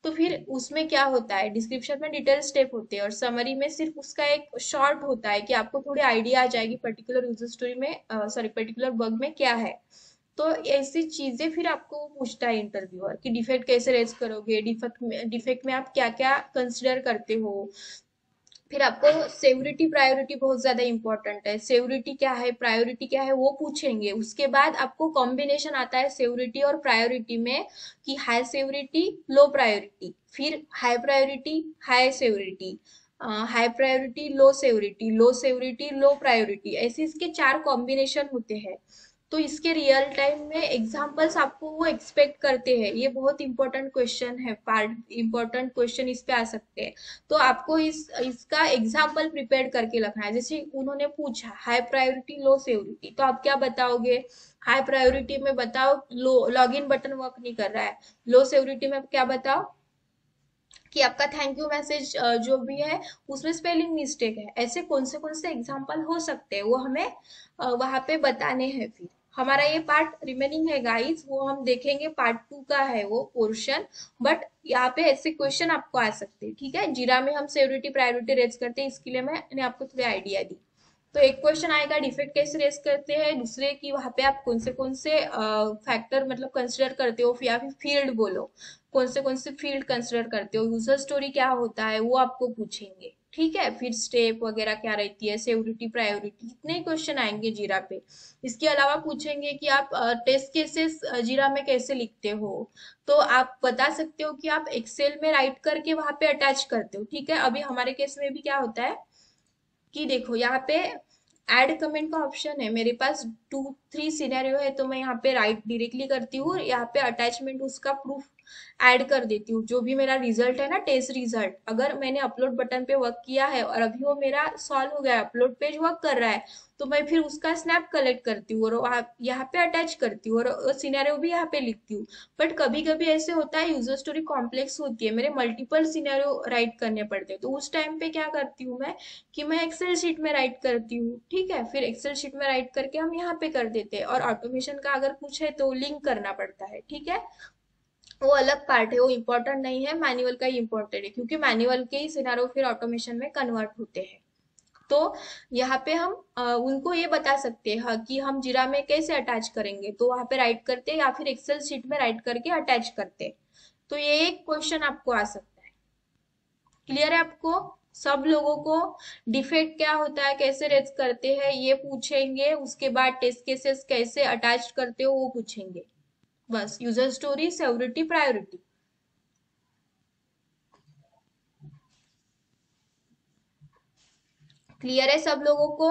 तो फिर उसमें क्या होता है, डिस्क्रिप्शन में डिटेल स्टेप होते हैं और समरी में सिर्फ उसका एक शॉर्ट होता है कि आपको थोड़ी आइडिया आ जाएगी पर्टिकुलर यूजर स्टोरी में, सॉरी पर्टिकुलर बग में क्या है। तो ऐसी चीजें फिर आपको पूछता है इंटरव्यूअर कि डिफेक्ट कैसे रेज करोगे, डिफेक्ट में आप क्या क्या कंसिडर करते हो। फिर आपको सेवरिटी प्रायोरिटी बहुत ज्यादा इंपॉर्टेंट है, सेवरिटी क्या है प्रायोरिटी क्या है वो पूछेंगे। उसके बाद आपको कॉम्बिनेशन आता है सेवरिटी और प्रायोरिटी में कि हाई सेवरिटी लो प्रायोरिटी, फिर high priority high severity, high priority low severity, low severity low priority, ऐसे इसके 4 कॉम्बिनेशन होते हैं। तो इसके रियल टाइम में एग्जांपल्स आपको वो एक्सपेक्ट करते हैं। ये बहुत इंपॉर्टेंट क्वेश्चन है, पार्ट इंपॉर्टेंट क्वेश्चन इस पे आ सकते हैं। तो आपको इसका एग्जाम्पल प्रिपेयर करके रखना है। जैसे उन्होंने पूछा हाई प्रायोरिटी लो सेवरिटी, तो आप क्या बताओगे? हाई प्रायोरिटी में बताओ लॉगिन बटन वर्क नहीं कर रहा है, लो सेवरिटी में क्या बताओ कि आपका थैंक यू मैसेज जो भी है उसमें स्पेलिंग मिस्टेक है। ऐसे कौन से एग्जाम्पल हो सकते हैं वो हमें वहां पे बताने हैं। फिर हमारा ये पार्ट रिमेनिंग है गाइस, वो हम देखेंगे, पार्ट 2 का है वो पोर्शन। बट यहाँ पे ऐसे क्वेश्चन आपको आ सकते हैं, ठीक है। जीरा में हम सेवरिटी प्रायोरिटी रेज करते हैं, इसके लिए मैंने आपको थोड़ी आइडिया दी। तो एक क्वेश्चन आएगा डिफेक्ट कैसे रेस करते हैं, दूसरे की वहां पे आप कौन से फैक्टर मतलब कंसिडर करते हो, या फिर फील्ड बोलो, कौन से फील्ड कंसिडर करते हो, यूजर स्टोरी क्या होता है वो आपको पूछेंगे। ठीक है, फिर स्टेप वगैरह क्या रहती है, सेवरिटी प्रायोरिटी, इतने ही क्वेश्चन आएंगे जीरा पे। इसके अलावा पूछेंगे कि आप टेस्ट केसेस जीरा में कैसे लिखते हो। तो आप बता सकते हो कि आप एक्सेल में राइट करके वहां पे अटैच करते हो। ठीक है, अभी हमारे केस में भी क्या होता है कि देखो यहाँ पे ऐड कमेंट का ऑप्शन है, मेरे पास 2 3 सिनेरियो है, तो मैं यहाँ पे राइट डायरेक्टली करती हूँ, यहाँ पे अटैचमेंट उसका प्रूफ ऐड कर देती हूँ। जो भी मेरा रिजल्ट है ना, टेस्ट रिजल्ट, अगर मैंने अपलोड बटन पे वर्क किया है और अभी वो मेरा सॉल्व हो गया है, अपलोड पेज वर्क कर रहा है, तो मैं फिर उसका स्नैप कलेक्ट करती हूँ और यहाँ पे अटैच करती हूँ और सिनेरियो भी यहाँ पे लिखती हूँ। बट कभी कभी ऐसे होता है यूजर स्टोरी कॉम्प्लेक्स होती है, मेरे मल्टीपल सिनेरियो राइट करने पड़ते हैं, तो उस टाइम पे क्या करती हूँ मैं कि मैं एक्सेल शीट में राइट करती हूँ। ठीक है, फिर एक्सेल शीट में राइट करके हम यहाँ पे कर देते हैं, और ऑटोमेशन का अगर कुछ है तो लिंक करना पड़ता है। ठीक है, वो अलग पार्ट है, वो इम्पोर्टेंट नहीं है, मैनुअल का ही इम्पोर्टेंट है, क्योंकि मैनुअल के ही सिनारो फिर ऑटोमेशन में कन्वर्ट होते हैं। तो यहाँ पे हम उनको ये बता सकते हैं कि हम जीरा में कैसे अटैच करेंगे, तो वहां पे राइट करते हैं या फिर एक्सेल शीट में राइट करके अटैच करते हैं। तो ये एक क्वेश्चन आपको आ सकता है। क्लियर है आपको? सब लोगों को डिफेक्ट क्या होता है, कैसे रेज करते हैं ये पूछेंगे, उसके बाद टेस्ट केसेस कैसे अटैच करते हो वो पूछेंगे। बस user story, severity, priority. Clear है सब लोगों को?